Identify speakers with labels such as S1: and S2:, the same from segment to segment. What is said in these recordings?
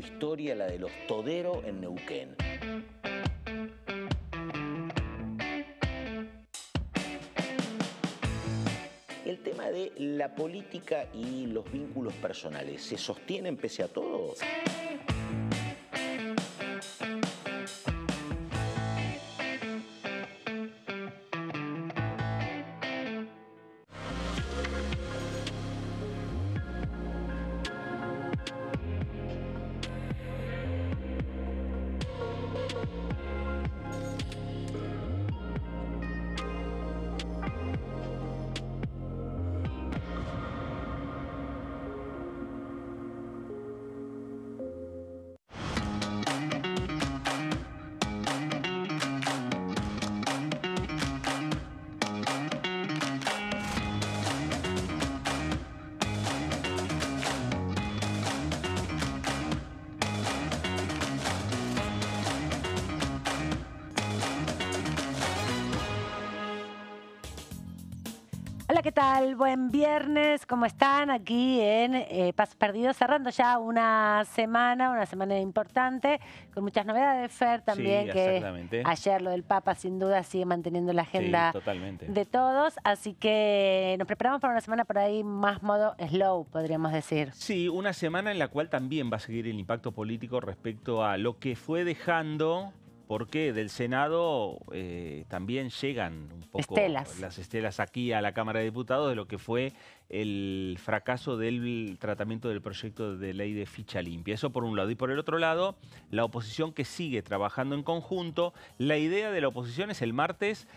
S1: historia, la de los Todero en Neuquén. El tema de la política y los vínculos personales, ¿se sostienen pese a todo?
S2: Hola, ¿qué tal? Buen viernes, ¿cómo están? Aquí en Pasos Perdidos, cerrando ya una semana importante, con muchas novedades. Fer también,
S3: Sí,
S2: que
S3: exactamente.
S2: ayer lo del Papa sin duda sigue manteniendo la agenda de todos, así que nos preparamos para una semana por ahí más modo slow, podríamos decir.
S3: Sí, una semana en la cual también va a seguir el impacto político respecto a lo que fue dejando, porque del Senado también llegan un poco las estelas aquí a la Cámara de Diputados de lo que fue el fracaso del tratamiento del proyecto de ley de ficha limpia. Eso por un lado. Y por el otro lado, la oposición que sigue trabajando en conjunto. La idea de la oposición es el martes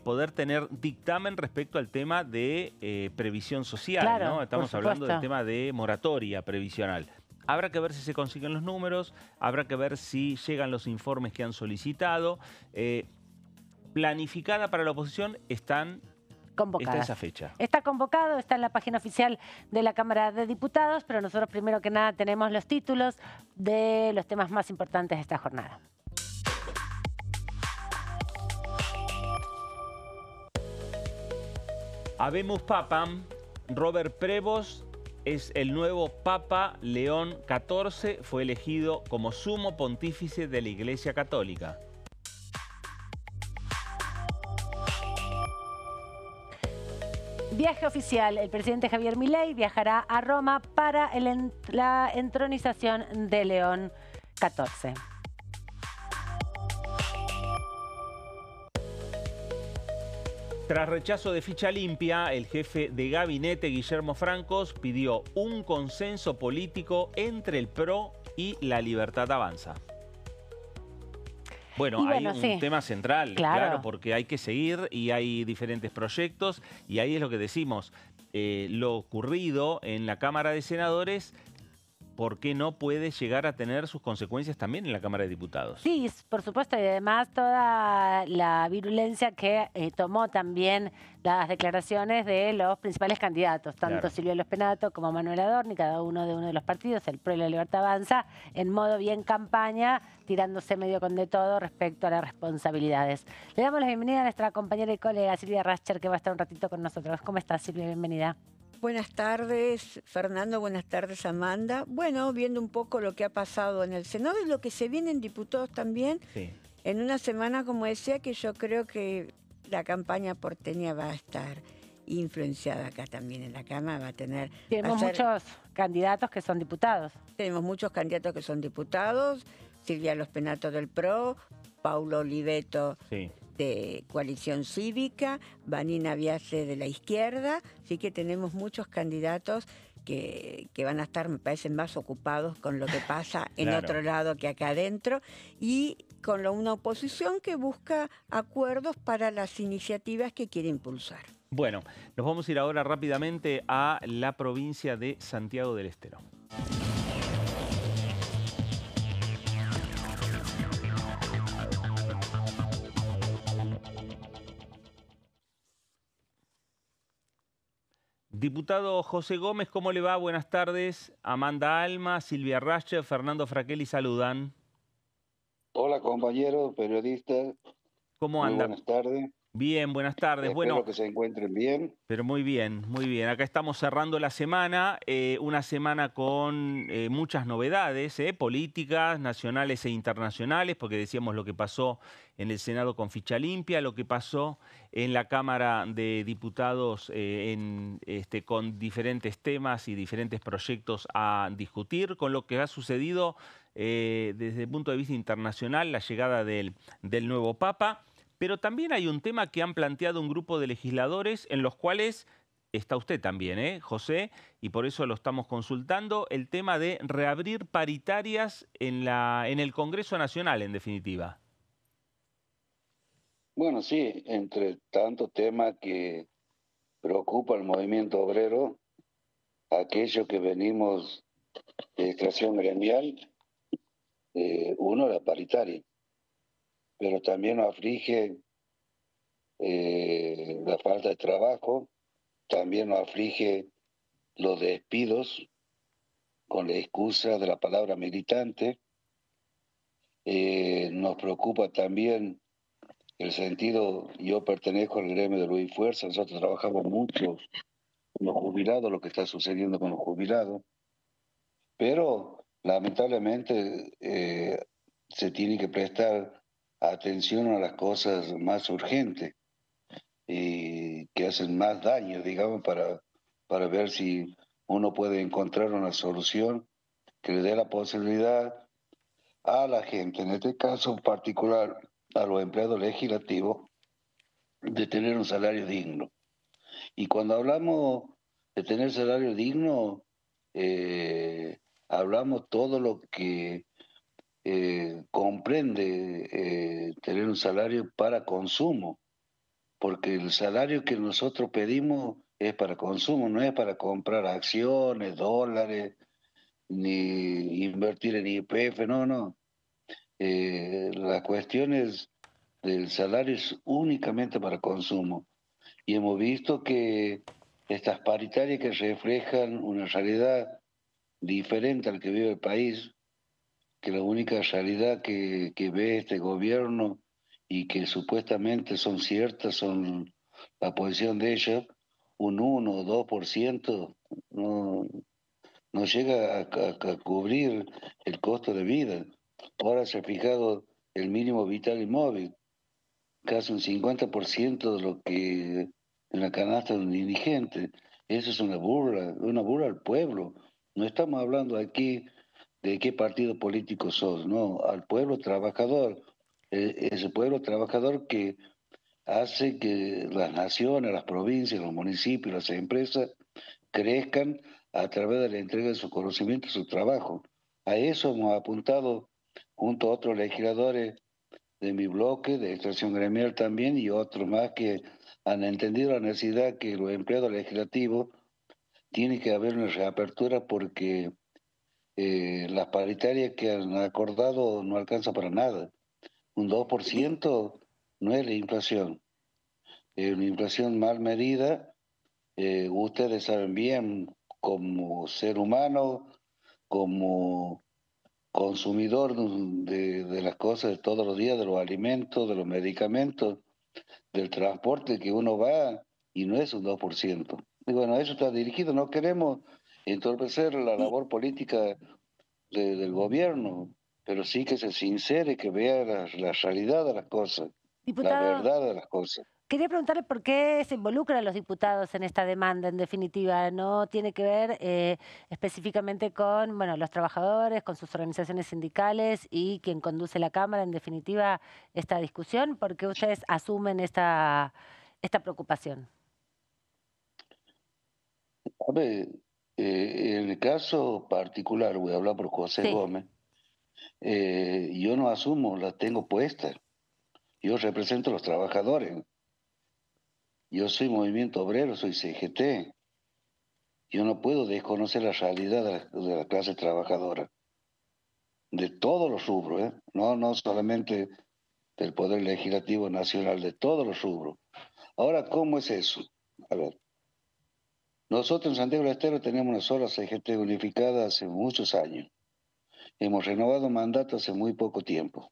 S3: poder tener dictamen respecto al tema de previsión social,
S2: claro,
S3: ¿no? Estamos hablando del tema de moratoria previsional. Habrá que ver si se consiguen los números, habrá que ver si llegan los informes que han solicitado. Planificada para la oposición está esa fecha.
S2: Está convocado, está en la página oficial de la Cámara de Diputados, pero nosotros primero que nada tenemos los títulos de los temas más importantes de esta jornada.
S3: Habemus Papam, Robert Prevost es el nuevo Papa León XIV, fue elegido como sumo pontífice de la Iglesia Católica.
S2: Viaje oficial. El presidente Javier Milei viajará a Roma para la entronización de León XIV.
S3: Tras rechazo de ficha limpia, el jefe de gabinete, Guillermo Francos, pidió un consenso político entre el PRO y La Libertad Avanza. Bueno, hay un tema central, claro, porque hay que seguir y hay diferentes proyectos y ahí es lo que decimos. Lo ocurrido en la Cámara de Senadores, ¿por qué no puede llegar a tener sus consecuencias también en la Cámara de Diputados?
S2: Sí, por supuesto, y además toda la virulencia que tomó también las declaraciones de los principales candidatos, tanto Silvia López Penato como Manuel Adorni, cada uno de los partidos, el PRO y la Libertad Avanza, en modo bien campaña, tirándose medio con de todo respecto a las responsabilidades. Le damos la bienvenida a nuestra compañera y colega Silvia Rascher, que va a estar un ratito con nosotros. ¿Cómo estás, Silvia? Bienvenida.
S4: Buenas tardes, Fernando. Buenas tardes, Amanda. Bueno, viendo un poco lo que ha pasado en el Senado y lo que se viene en diputados también, en una semana, como decía, que yo creo que la campaña porteña va a estar influenciada acá también en la Cámara, va a tener...
S2: Tenemos muchos candidatos que son diputados.
S4: Tenemos muchos candidatos que son diputados, Silvia López Penato del PRO, Paulo Oliveto de Coalición Cívica, Vanina Viale de la izquierda, así que tenemos muchos candidatos que van a estar, me parece, más ocupados con lo que pasa en otro lado que acá adentro y con una oposición que busca acuerdos para las iniciativas que quiere impulsar.
S3: Bueno, nos vamos a ir ahora rápidamente a la provincia de Santiago del Estero. Diputado José Gómez, ¿cómo le va? Buenas tardes. Amanda Alma, Silvia Rascher, Fernando Fraquelli saludan.
S5: Hola compañeros, periodistas.
S3: ¿Cómo anda?
S5: Muy buenas tardes.
S3: Bien, buenas tardes.
S5: Espero que se encuentren bien.
S3: Pero muy bien, muy bien. Acá estamos cerrando la semana, una semana con muchas novedades, políticas, nacionales e internacionales, porque decíamos lo que pasó en el Senado con ficha limpia, lo que pasó en la Cámara de Diputados con diferentes temas y diferentes proyectos a discutir, con lo que ha sucedido desde el punto de vista internacional, la llegada del nuevo Papa. Pero también hay un tema que han planteado un grupo de legisladores en los cuales está usted también, José, y por eso lo estamos consultando, el tema de reabrir paritarias en el Congreso Nacional, en definitiva.
S5: Bueno, sí, entre tanto tema que preocupa al movimiento obrero, aquello que venimos de extracción gremial, uno, la paritaria, pero también nos aflige la falta de trabajo, también nos aflige los despidos con la excusa de la palabra militante, nos preocupa también el sentido, yo pertenezco al gremio de Luz y Fuerza, nosotros trabajamos mucho con los jubilados, lo que está sucediendo con los jubilados, pero lamentablemente se tiene que prestar atención a las cosas más urgentes y que hacen más daño, digamos, para ver si uno puede encontrar una solución que le dé la posibilidad a la gente, en este caso en particular a los empleados legislativos, de tener un salario digno. Y cuando hablamos de tener salario digno, hablamos todo lo que comprende tener un salario para consumo, porque el salario que nosotros pedimos es para consumo, no es para comprar acciones, dólares, ni invertir en YPF, no. Las cuestiones del salario es únicamente para consumo. Y hemos visto que estas paritarias que reflejan una realidad diferente al que vive el país, que la única realidad que ve este gobierno y que supuestamente son ciertas son la posición de ellos, un 1 o 2% no llega a cubrir el costo de vida. Ahora se ha fijado el mínimo vital y móvil, casi un 50% de lo que en la canasta de un indigente. Eso es una burla al pueblo. No estamos hablando aquí de qué partido político sos, no, al pueblo trabajador. Ese pueblo trabajador que hace que las naciones, las provincias, los municipios, las empresas crezcan a través de la entrega de su conocimiento y su trabajo. A eso hemos apuntado junto a otros legisladores de mi bloque, de extracción gremial también, y otros más que han entendido la necesidad que los empleados legislativos tienen que haber una reapertura porque las paritarias que han acordado no alcanza para nada. Un 2% no es la inflación. Una inflación mal medida, ustedes saben bien, como ser humano, como consumidor de las cosas de todos los días, de los alimentos, de los medicamentos, del transporte que uno va, y no es un 2%. Y bueno, eso está dirigido, no queremos entorpecer la labor política del gobierno, pero sí que se sincere, que vea la realidad de las cosas,
S2: Diputado,
S5: la verdad de las cosas.
S2: quería preguntarle por qué se involucran los diputados en esta demanda, en definitiva. ¿No tiene que ver específicamente con los trabajadores, con sus organizaciones sindicales y quien conduce la Cámara, en definitiva, esta discusión? ¿Por qué ustedes asumen esta preocupación?
S5: A ver, en el caso particular, voy a hablar por José Gómez, yo no asumo, la tengo puesta. Yo represento a los trabajadores. Yo soy movimiento obrero, soy CGT. Yo no puedo desconocer la realidad de la clase trabajadora, de todos los rubros, no solamente del Poder Legislativo Nacional, de todos los rubros. Ahora, ¿cómo es eso? A ver, nosotros en Santiago del Estero tenemos una sola CGT unificada hace muchos años. Hemos renovado mandato hace muy poco tiempo.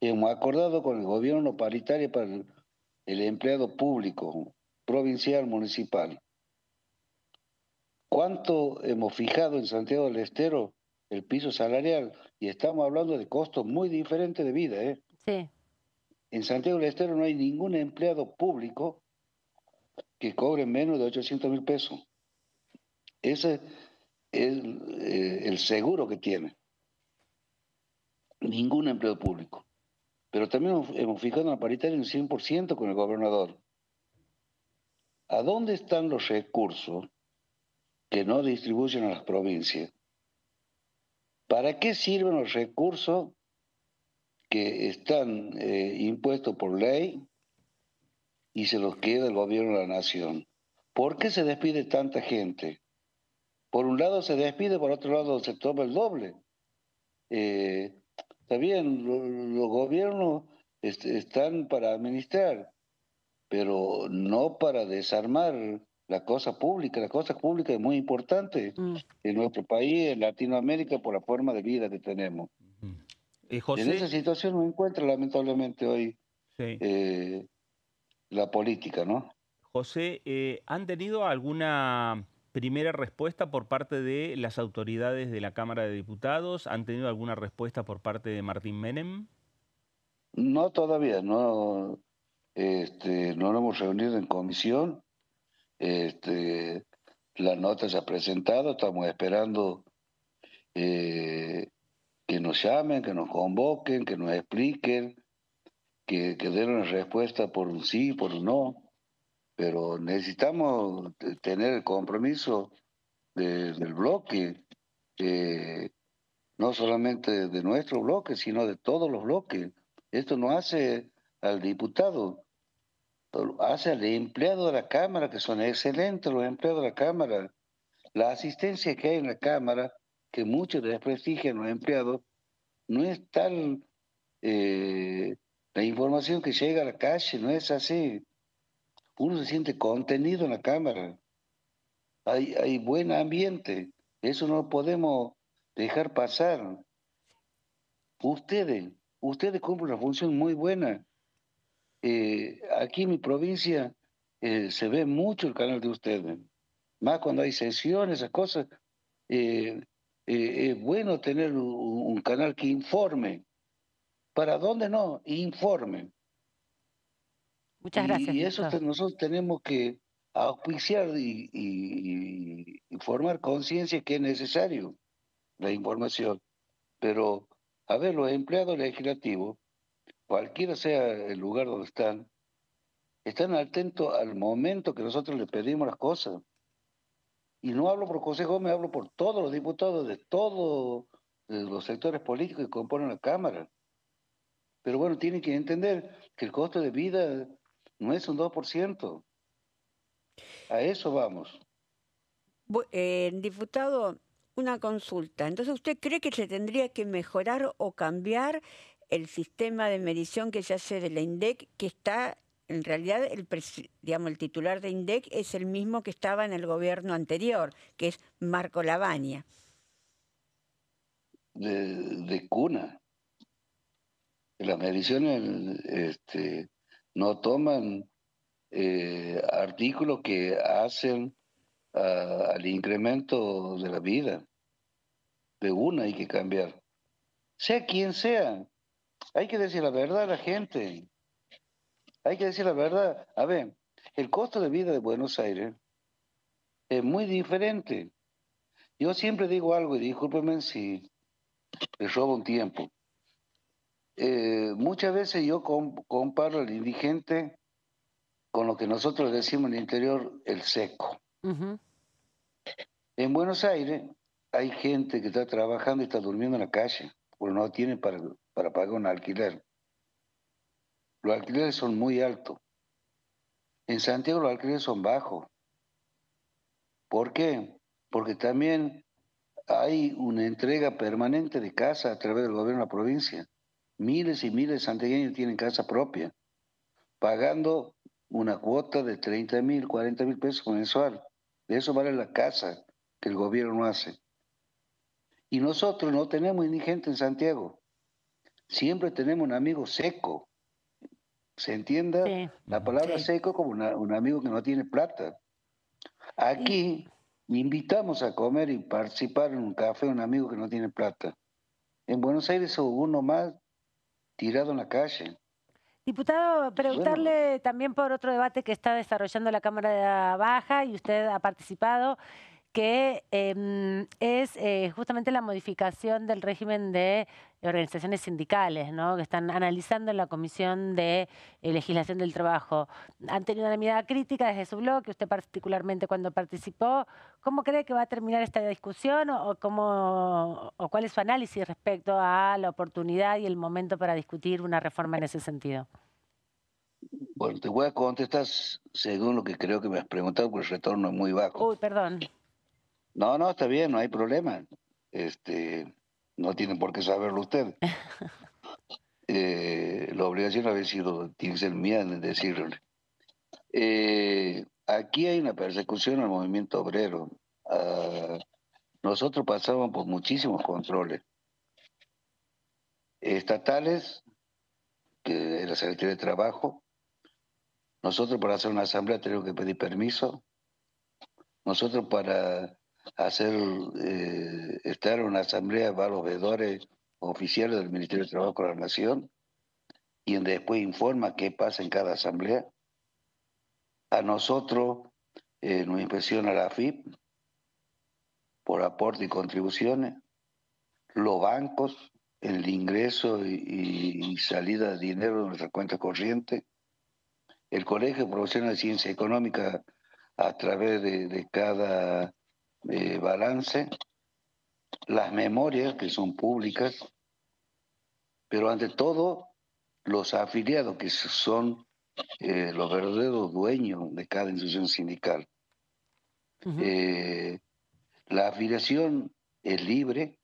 S5: Hemos acordado con el gobierno paritario para el empleado público, provincial, municipal. ¿Cuánto hemos fijado en Santiago del Estero el piso salarial? Y estamos hablando de costos muy diferentes de vida, ¿eh?
S2: Sí.
S5: En Santiago del Estero no hay ningún empleado público que cobre menos de 800.000 pesos. Ese es el seguro que tiene. Ningún empleado público. Pero también hemos fijado en la paritaria en 100% con el gobernador. ¿A dónde están los recursos que no distribuyen a las provincias? ¿Para qué sirven los recursos que están impuestos por ley y se los queda el gobierno de la nación? ¿Por qué se despide tanta gente? Por un lado se despide, por otro lado se toma el doble. Está bien, los gobiernos están para administrar, pero no para desarmar la cosa pública. La cosa pública es muy importante en nuestro país, en Latinoamérica, por la forma de vida que tenemos.
S3: José,
S5: en esa situación nos encuentra lamentablemente hoy la política, ¿no?
S3: José, ¿han tenido alguna primera respuesta por parte de las autoridades de la Cámara de Diputados? ¿Han tenido alguna respuesta por parte de Martín Menem?
S5: No, todavía, no. No nos hemos reunido en comisión. La nota se ha presentado, estamos esperando que nos llamen, que nos convoquen, que nos expliquen, que den una respuesta por un sí, por un no. Pero necesitamos tener el compromiso del bloque, no solamente de nuestro bloque, sino de todos los bloques. Esto no hace al diputado, hace al empleado de la Cámara, que son excelentes los empleados de la Cámara. La asistencia que hay en la Cámara, que muchos desprestigian los empleados, no es tal la información que llega a la calle, no es así. Uno se siente contenido en la Cámara. Hay buen ambiente. Eso no lo podemos dejar pasar. Ustedes cumplen una función muy buena. Aquí en mi provincia se ve mucho el canal de ustedes. Más cuando hay sesiones, esas cosas. Es bueno tener un canal que informe. ¿Para dónde no? Informe.
S2: Muchas gracias,
S5: Y eso
S2: diputado.
S5: nosotros tenemos que auspiciar y formar conciencia que es necesario la información. Pero, a ver, los empleados legislativos, cualquiera sea el lugar donde están atentos al momento que nosotros les pedimos las cosas. Y no hablo por José Gómez, hablo por todos los diputados de todos los sectores políticos que componen la Cámara. Pero bueno, tienen que entender que el costo de vida no es un 2%. A eso vamos.
S4: Diputado, una consulta. Entonces, ¿usted cree que se tendría que mejorar o cambiar el sistema de medición que se hace de la INDEC, que está, en realidad, el titular de INDEC es el mismo que estaba en el gobierno anterior, que es Marco Lavagna?
S5: De cuna. Las mediciones no toman artículos que hacen al incremento de la vida. De una hay que cambiar. Sea quien sea, hay que decir la verdad a la gente. Hay que decir la verdad. A ver, el costo de vida de Buenos Aires es muy diferente. Yo siempre digo algo, y discúlpenme si les robo un tiempo. Muchas veces yo comparo al indigente con lo que nosotros decimos en el interior, el seco. En Buenos Aires hay gente que está trabajando y está durmiendo en la calle, porque no tiene para pagar un alquiler. Los alquileres son muy altos. En Santiago los alquileres son bajos. ¿Por qué? Porque también hay una entrega permanente de casa a través del gobierno de la provincia. Miles y miles de santiagueños tienen casa propia, pagando una cuota de 30.000, 40.000 pesos mensual. De eso vale la casa que el gobierno hace. Y nosotros no tenemos indigente en Santiago. Siempre tenemos un amigo seco. se entienda la palabra seco como un amigo que no tiene plata. Aquí invitamos a comer y participar en un café a un amigo que no tiene plata. En Buenos Aires hubo uno más tirado en la calle.
S2: Diputado, preguntarle también por otro debate que está desarrollando la Cámara Baja y usted ha participado, que es justamente la modificación del régimen de organizaciones sindicales, ¿no? Que están analizando en la Comisión de Legislación del Trabajo. Han tenido una mirada crítica desde su bloque, usted particularmente cuando participó. ¿Cómo cree que va a terminar esta discusión o cuál es su análisis respecto a la oportunidad y el momento para discutir una reforma en ese sentido?
S5: Bueno, te voy a contestar según lo que creo que me has preguntado, porque el retorno es muy bajo.
S2: Uy, perdón.
S5: No, está bien, no hay problema. No tienen por qué saberlo ustedes. La obligación tiene que ser mía de decirle. Aquí hay una persecución al movimiento obrero. Nosotros pasamos por muchísimos controles estatales, que es la Secretaría de Trabajo. Nosotros para hacer una asamblea tenemos que pedir permiso. Nosotros para estar en una asamblea va a los veedores oficiales del Ministerio de Trabajo de la Nación, quien después informa qué pasa en cada asamblea. A nosotros nos inspecciona la AFIP por aporte y contribuciones, los bancos, el ingreso y salida de dinero de nuestra cuenta corriente, el Colegio Profesional de Ciencia Económica a través de cada balance, las memorias que son públicas, pero ante todo los afiliados que son los verdaderos dueños de cada institución sindical. La afiliación es libre.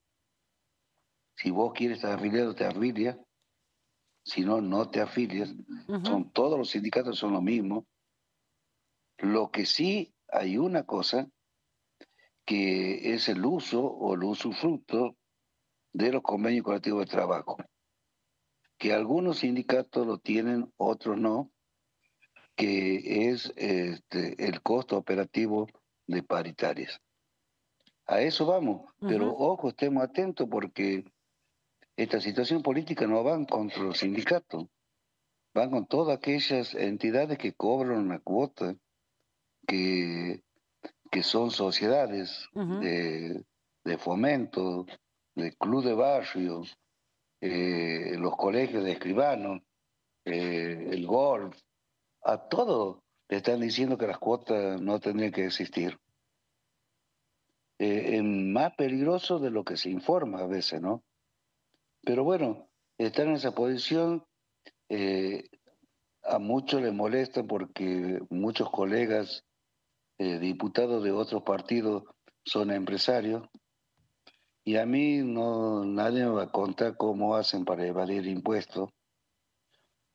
S5: Si vos quieres estar afiliado, te afilias. Si no, no te afilias. Todos los sindicatos son lo mismo. Lo que sí hay una cosa que es el uso o el usufructo de los convenios colectivos de trabajo, que algunos sindicatos lo tienen, otros no, que es el costo operativo de paritarias. A eso vamos, pero ojo, estemos atentos porque esta situación política no va contra los sindicatos, van con todas aquellas entidades que cobran una cuota, que son sociedades de fomento, de club de barrio, los colegios de escribanos, el golf, a todos le están diciendo que las cuotas no tendrían que existir. Es más peligroso de lo que se informa a veces, ¿no? Pero bueno, estar en esa posición a muchos les molesta porque muchos colegas diputados de otros partidos son empresarios y a mí nadie me va a contar cómo hacen para evadir impuestos.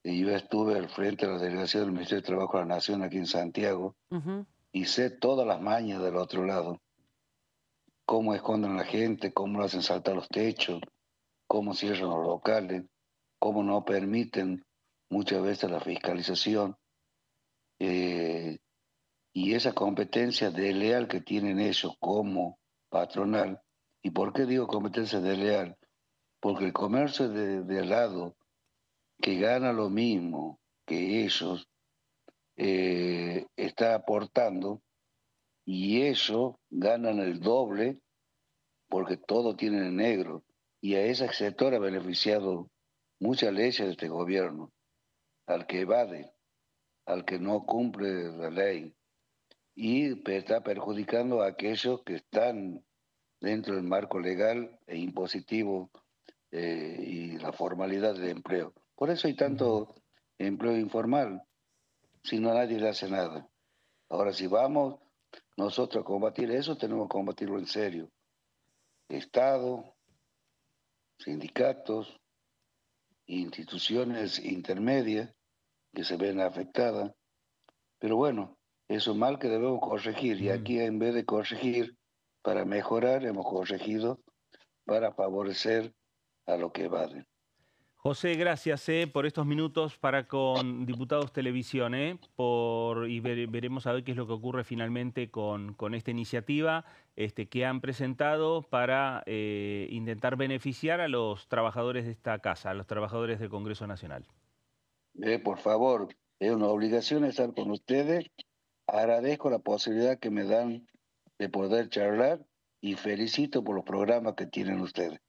S5: Y yo estuve al frente de la delegación del Ministerio de Trabajo de la Nación aquí en Santiago y sé todas las mañas del otro lado. Cómo esconden a la gente, cómo lo hacen saltar los techos, cómo cierran los locales, cómo no permiten muchas veces la fiscalización. Y esa competencia desleal que tienen ellos como patronal. ¿Y por qué digo competencia desleal? Porque el comercio de al lado, que gana lo mismo que ellos, está aportando y ellos ganan el doble porque todo tienen en negro. Y a ese sector ha beneficiado muchas leyes de este gobierno, al que evade, al que no cumple la ley, y está perjudicando a aquellos que están dentro del marco legal e impositivo y la formalidad del empleo. Por eso hay tanto empleo informal, si no nadie le hace nada. Ahora, si vamos nosotros a combatir eso, tenemos que combatirlo en serio. Estado, sindicatos, instituciones intermedias que se ven afectadas. Pero bueno, es un mal que debemos corregir y aquí en vez de corregir para mejorar, hemos corregido para favorecer a lo que evaden.
S3: José, gracias por estos minutos para con Diputados Televisión. Veremos a ver qué es lo que ocurre finalmente con esta iniciativa que han presentado para intentar beneficiar a los trabajadores de esta casa, a los trabajadores del Congreso Nacional.
S5: Por favor, es una obligación estar con ustedes. Agradezco la posibilidad que me dan de poder charlar y felicito por los programas que tienen ustedes.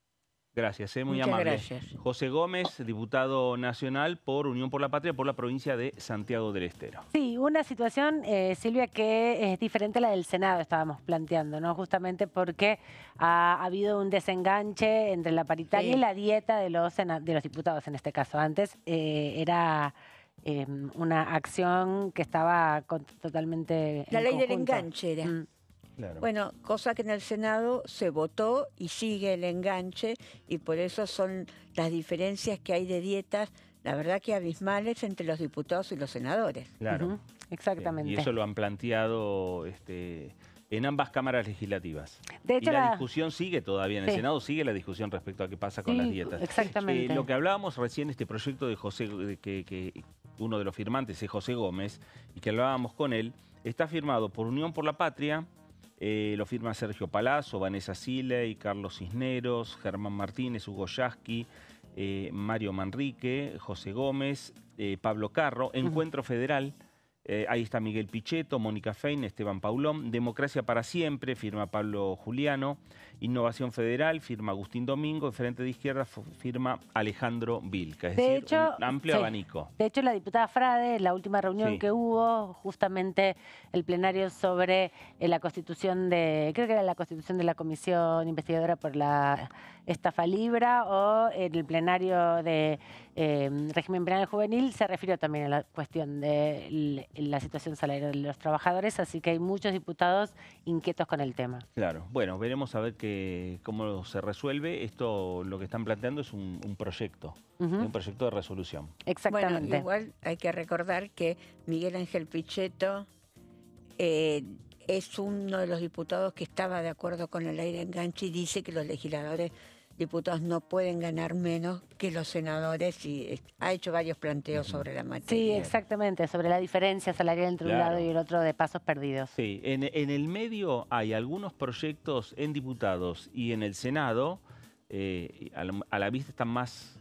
S3: Gracias, muy
S4: Muchas
S3: amable.
S4: Gracias.
S3: José Gómez, diputado nacional por Unión por la Patria por la provincia de Santiago del Estero.
S2: Sí, una situación, Silvia, que es diferente a la del Senado, estábamos planteando, ¿no? Justamente porque ha habido un desenganche entre la paritaria y la dieta de los diputados en este caso. Antes era una acción que estaba totalmente
S4: La
S2: en
S4: ley del
S2: conjunto.
S4: enganche era.
S3: Claro.
S4: Bueno, cosa que en el Senado se votó y sigue el enganche, y por eso son las diferencias que hay de dietas, la verdad que abismales entre los diputados y los senadores.
S3: Claro.
S2: Exactamente.
S3: Y eso lo han planteado en ambas cámaras legislativas.
S2: De hecho,
S3: y la discusión sigue todavía, en el Senado sigue la discusión respecto a qué pasa con las dietas.
S2: Exactamente.
S3: Lo que hablábamos recién, este proyecto de José, que uno de los firmantes es José Gómez, y que hablábamos con él, está firmado por Unión por la Patria. Lo firma Sergio Palazzo, Vanessa Siley, Carlos Cisneros, Germán Martínez, Hugo Yasky, Mario Manrique, José Gómez, Pablo Carro, Encuentro Federal, ahí está Miguel Pichetto, Mónica Fein, Esteban Paulón, Democracia para Siempre, firma Pablo Juliano, Innovación Federal, firma Agustín Domingo, y Frente de Izquierda firma Alejandro Vilca, es decir, un amplio abanico.
S2: De hecho, la diputada Frade, en la última reunión que hubo, justamente el plenario sobre la constitución creo que era la constitución de la Comisión Investigadora por la Estafa Libra, o en el plenario de régimen penal juvenil, se refirió también a la cuestión de la situación salarial de los trabajadores, así que hay muchos diputados inquietos con el tema.
S3: Claro, bueno, veremos a ver cómo se resuelve. Esto, lo que están planteando es un proyecto, un proyecto de resolución.
S2: Exactamente.
S4: Bueno, igual hay que recordar que Miguel Ángel Pichetto es uno de los diputados que estaba de acuerdo con la ley de enganche y dice que los legisladores diputados no pueden ganar menos que los senadores, y ha hecho varios planteos sobre la materia.
S2: Sí, exactamente, sobre la diferencia salarial entre un lado y el otro de pasos perdidos.
S3: Sí, en el medio hay algunos proyectos en diputados y en el Senado, a la vista están más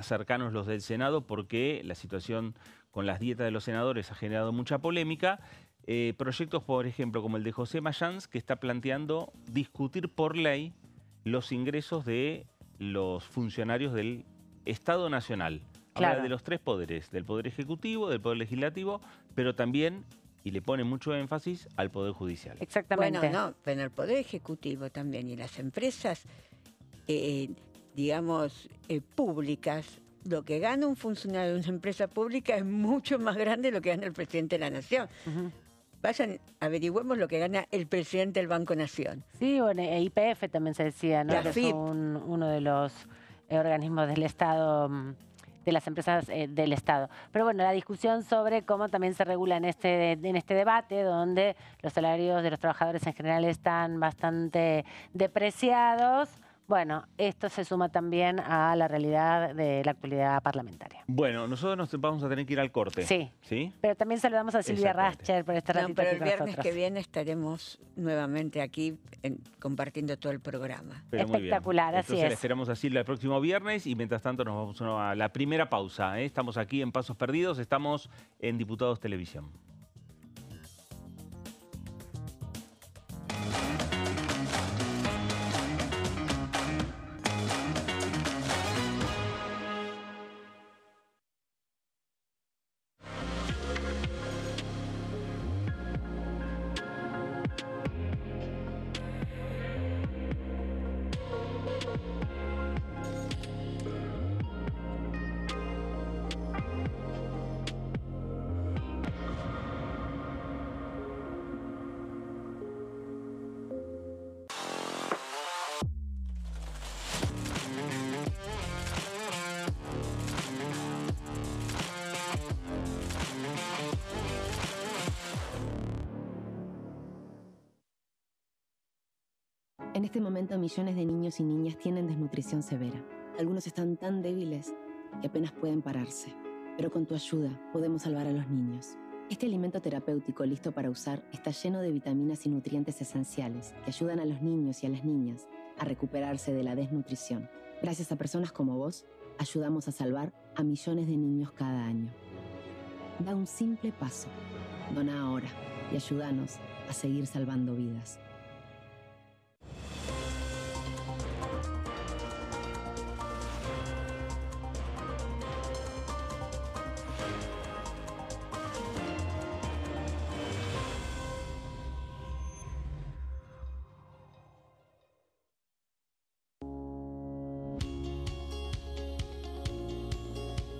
S3: cercanos los del Senado porque la situación con las dietas de los senadores ha generado mucha polémica. Proyectos, por ejemplo, como el de José Mayans, que está planteando discutir por ley los ingresos de los funcionarios del Estado Nacional. Habla de los tres poderes, del Poder Ejecutivo, del Poder Legislativo, pero también, y le pone mucho énfasis, al Poder Judicial.
S2: Exactamente.
S4: Bueno, no, pero en el Poder Ejecutivo también, y las empresas, digamos, públicas, lo que gana un funcionario de una empresa pública es mucho más grande de lo que gana el presidente de la Nación. Vayan, averigüemos lo que gana el presidente del Banco Nación.
S2: Sí, bueno, YPF también se decía, ¿no? Que es uno de los organismos del Estado, de las empresas del Estado. Pero bueno, la discusión sobre cómo también se regula en este debate, donde los salarios de los trabajadores en general están bastante depreciados. Bueno, esto se suma también a la realidad de la actualidad parlamentaria.
S3: Bueno, nosotros nos vamos a tener que ir al corte.
S2: Sí. Pero también saludamos a Silvia Rascher por este ratito
S4: pero
S2: aquí
S4: el
S2: con
S4: viernes
S2: nosotros.
S4: que viene estaremos nuevamente aquí compartiendo todo el programa.
S3: Pero
S2: espectacular, así
S3: Entonces
S2: es.
S3: la esperamos a Silvia el próximo viernes y mientras tanto nos vamos a la primera pausa. Estamos aquí en Pasos Perdidos, estamos en Diputados Televisión.
S6: En este momento millones de niños y niñas tienen desnutrición severa. Algunos están tan débiles que apenas pueden pararse. Pero con tu ayuda podemos salvar a los niños. Este alimento terapéutico listo para usar está lleno de vitaminas y nutrientes esenciales que ayudan a los niños y a las niñas a recuperarse de la desnutrición. Gracias a personas como vos, ayudamos a salvar a millones de niños cada año. Da un simple paso. Dona ahora y ayúdanos a seguir salvando vidas.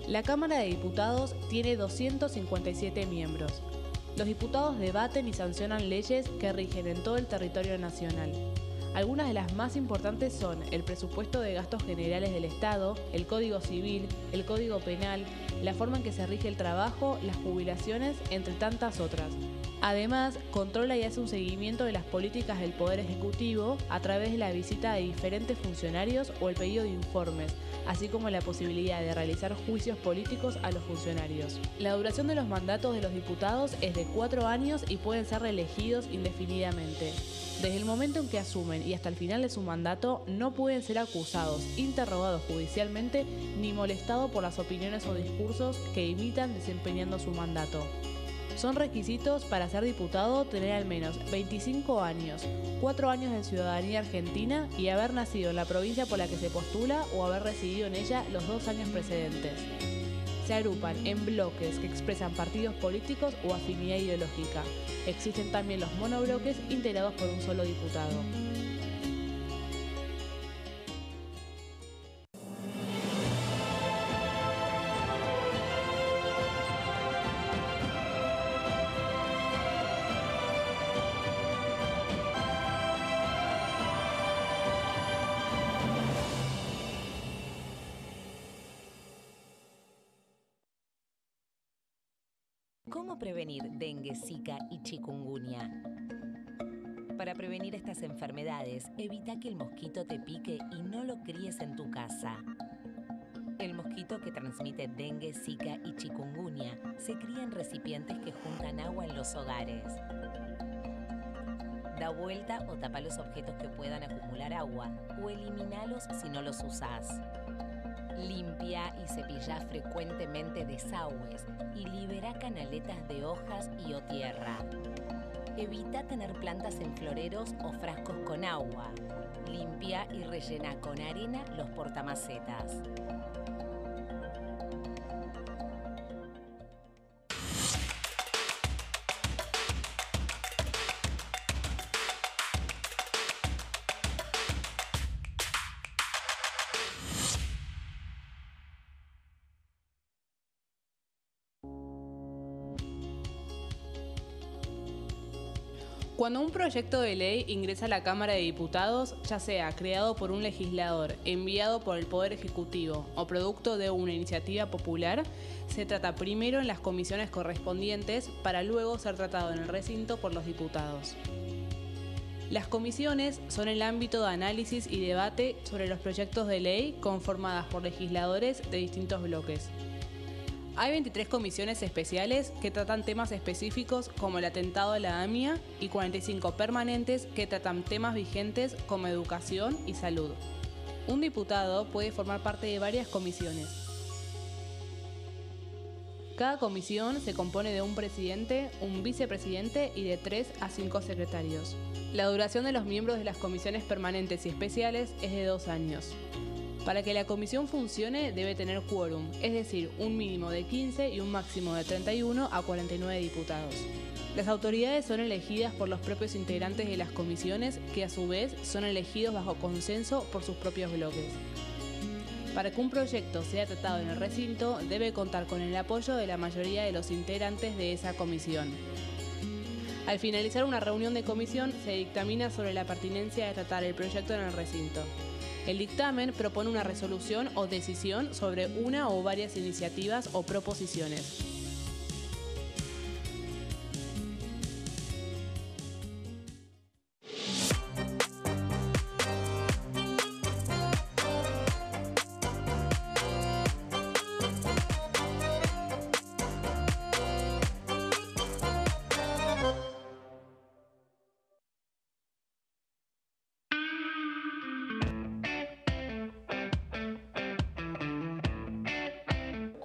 S7: La Cámara de Diputados tiene 257 miembros. Los diputados debaten y sancionan leyes que rigen en todo el territorio nacional. Algunas de las más importantes son el presupuesto de gastos generales del Estado, el Código Civil, el Código Penal, la forma en que se rige el trabajo, las jubilaciones, entre tantas otras. Además, controla y hace un seguimiento de las políticas del Poder Ejecutivo a través de la visita de diferentes funcionarios o el pedido de informes, así como la posibilidad de realizar juicios políticos a los funcionarios. La duración de los mandatos de los diputados es de 4 años y pueden ser reelegidos indefinidamente. Desde el momento en que asumen y hasta el final de su mandato, no pueden ser acusados, interrogados judicialmente, ni molestados por las opiniones o discursos que imitan desempeñando su mandato. Son requisitos para ser diputado tener al menos 25 años, 4 años de ciudadanía argentina y haber nacido en la provincia por la que se postula o haber residido en ella los 2 años precedentes. Se agrupan en bloques que expresan partidos políticos o afinidad ideológica. Existen también los monobloques integrados por un solo diputado.
S8: ¿Cómo prevenir dengue, zika y chikungunya? Para prevenir estas enfermedades, evita que el mosquito te pique y no lo críes en tu casa. El mosquito que transmite dengue, zika y chikungunya se cría en recipientes que juntan agua en los hogares. Da vuelta o tapa los objetos que puedan acumular agua o eliminalos si no los usás. Limpia y cepilla frecuentemente desagües y libera canaletas de hojas y o tierra. Evita tener plantas en floreros o frascos con agua. Limpia y rellena con arena los portamacetas.
S7: Cuando un proyecto de ley ingresa a la Cámara de Diputados, ya sea creado por un legislador, enviado por el Poder Ejecutivo o producto de una iniciativa popular, se trata primero en las comisiones correspondientes para luego ser tratado en el recinto por los diputados. Las comisiones son el ámbito de análisis y debate sobre los proyectos de ley conformadas por legisladores de distintos bloques. Hay 23 comisiones especiales que tratan temas específicos como el atentado de la AMIA y 45 permanentes que tratan temas vigentes como educación y salud. Un diputado puede formar parte de varias comisiones. Cada comisión se compone de un presidente, un vicepresidente y de 3 a 5 secretarios. La duración de los miembros de las comisiones permanentes y especiales es de 2 años. Para que la comisión funcione debe tener quórum, es decir, un mínimo de 15 y un máximo de 31 a 49 diputados. Las autoridades son elegidas por los propios integrantes de las comisiones, que a su vez son elegidos bajo consenso por sus propios bloques. Para que un proyecto sea tratado en el recinto, debe contar con el apoyo de la mayoría de los integrantes de esa comisión. Al finalizar una reunión de comisión, se dictamina sobre la pertinencia de tratar el proyecto en el recinto. El dictamen propone una resolución o decisión sobre una o varias iniciativas o proposiciones.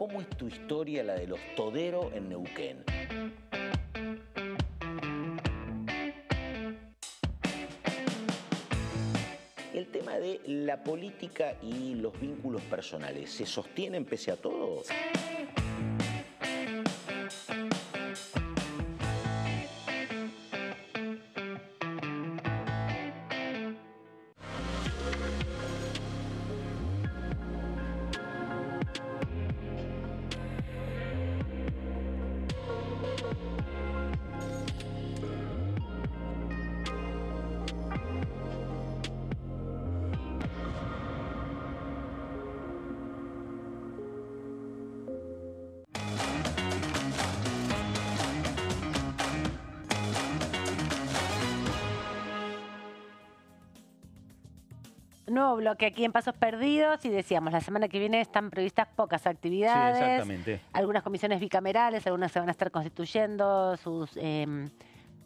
S1: ¿cómo es tu historia, la de los Todero en Neuquén? El tema de la política y los vínculos personales, ¿se sostienen pese a todo?
S2: Nuevo bloque aquí en Pasos Perdidos y decíamos, la semana que viene están previstas pocas actividades.
S3: Sí, exactamente.
S2: Algunas comisiones bicamerales, algunas se van a estar constituyendo sus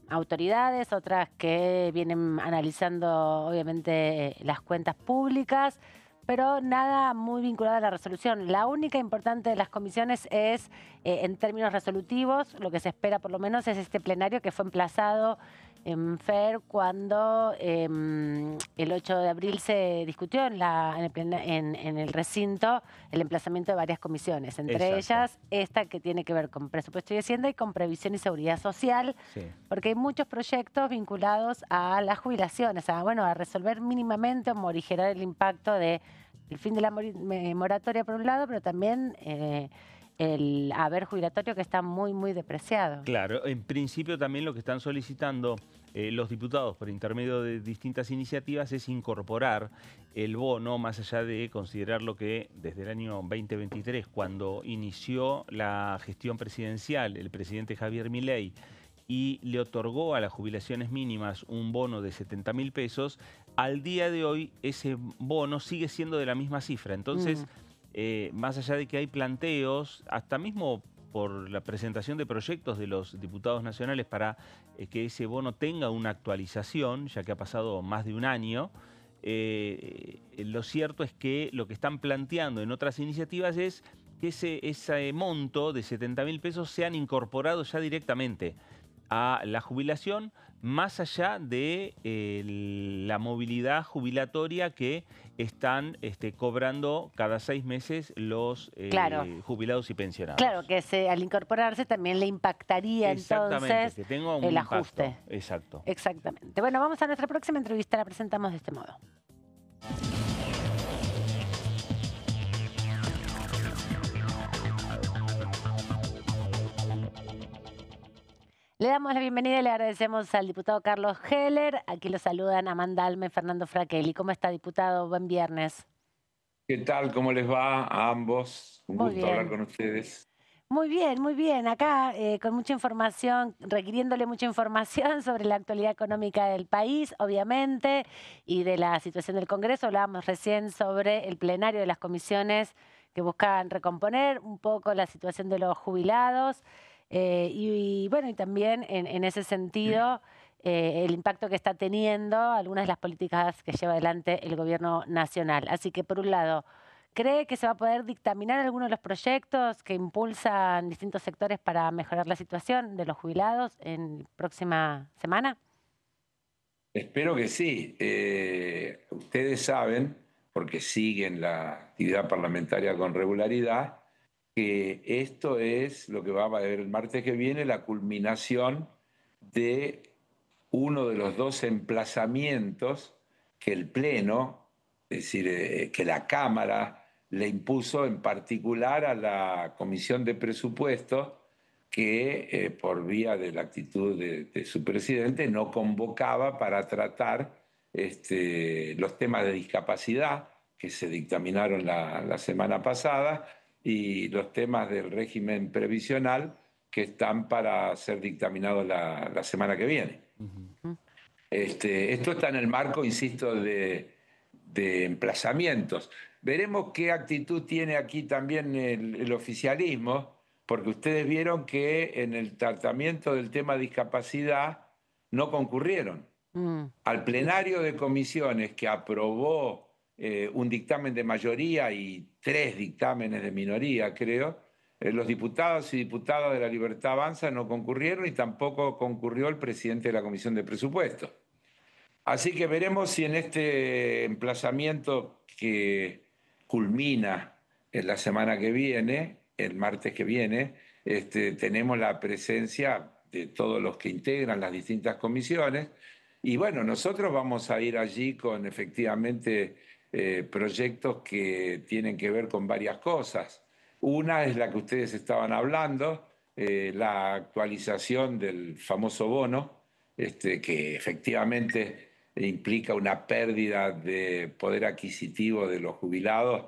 S2: autoridades, otras que vienen analizando obviamente las cuentas públicas, pero nada muy vinculado a la resolución. La única importante de las comisiones es, en términos resolutivos, lo que se espera por lo menos es este plenario que fue emplazado en FER cuando el 8 de abril se discutió en el recinto el emplazamiento de varias comisiones, entre ellas esta que tiene que ver con presupuesto y hacienda y con previsión y seguridad social, porque hay muchos proyectos vinculados a las jubilaciones, a resolver mínimamente o morigerar el impacto del fin de la moratoria por un lado, pero también el haber jubilatorio que está muy, muy depreciado.
S3: Claro, en principio también lo que están solicitando los diputados por intermedio de distintas iniciativas es incorporar el bono, más allá de considerar lo que desde el año 2023, cuando inició la gestión presidencial, el presidente Javier Milei, y le otorgó a las jubilaciones mínimas un bono de 70.000 pesos, al día de hoy ese bono sigue siendo de la misma cifra. Entonces, más allá de que hay planteos, hasta mismo por la presentación de proyectos de los diputados nacionales para que ese bono tenga una actualización, ya que ha pasado más de un año, lo cierto es que lo que están planteando en otras iniciativas es que ese monto de 70.000 pesos sean incorporados ya directamente a la jubilación, más allá de la movilidad jubilatoria que están cobrando cada 6 meses los jubilados y pensionados.
S2: Claro, que al incorporarse también le impactaría entonces
S3: que tenga un
S2: el
S3: impacto.
S2: ajuste.
S3: Exacto.
S2: Exactamente. Bueno, vamos a nuestra próxima entrevista, la presentamos de este modo. Le damos la bienvenida y le agradecemos al diputado Carlos Heller. Aquí lo saludan Amanda Alme y Fernando Fraquelli. ¿Cómo está, diputado? Buen viernes.
S9: ¿Qué tal? ¿Cómo les va a ambos? Un gusto hablar con ustedes.
S2: Muy bien, muy bien. Acá con mucha información, requiriéndole mucha información sobre la actualidad económica del país, obviamente, y de la situación del Congreso. Hablábamos recién sobre el plenario de las comisiones que buscan recomponer un poco la situación de los jubilados. Y también en ese sentido el impacto que está teniendo algunas de las políticas que lleva adelante el gobierno nacional. Así que, por un lado, ¿cree que se va a poder dictaminar algunos de los proyectos que impulsan distintos sectores para mejorar la situación de los jubilados en próxima semana?
S9: Espero que sí. Ustedes saben, porque siguen la actividad parlamentaria con regularidad, que esto es lo que va a haber el martes que viene, la culminación de uno de los 2 emplazamientos que el Pleno, es decir, que la Cámara le impuso en particular a la Comisión de Presupuestos, que por vía de la actitud de su presidente no convocaba para tratar los temas de discapacidad que se dictaminaron la semana pasada, y los temas del régimen previsional que están para ser dictaminados la semana que viene. Esto está en el marco, insisto, de emplazamientos. Veremos qué actitud tiene aquí también el oficialismo, porque ustedes vieron que en el tratamiento del tema discapacidad no concurrieron. Al plenario de comisiones que aprobó un dictamen de mayoría y 3 dictámenes de minoría, creo, los diputados y diputadas de La Libertad Avanza no concurrieron y tampoco concurrió el presidente de la Comisión de Presupuestos. Así que veremos si en este emplazamiento que culmina en la semana que viene, el martes que viene, tenemos la presencia de todos los que integran las distintas comisiones. Y bueno, nosotros vamos a ir allí con efectivamente proyectos que tienen que ver con varias cosas. Una es la que ustedes estaban hablando, la actualización del famoso bono, que efectivamente implica una pérdida de poder adquisitivo de los jubilados,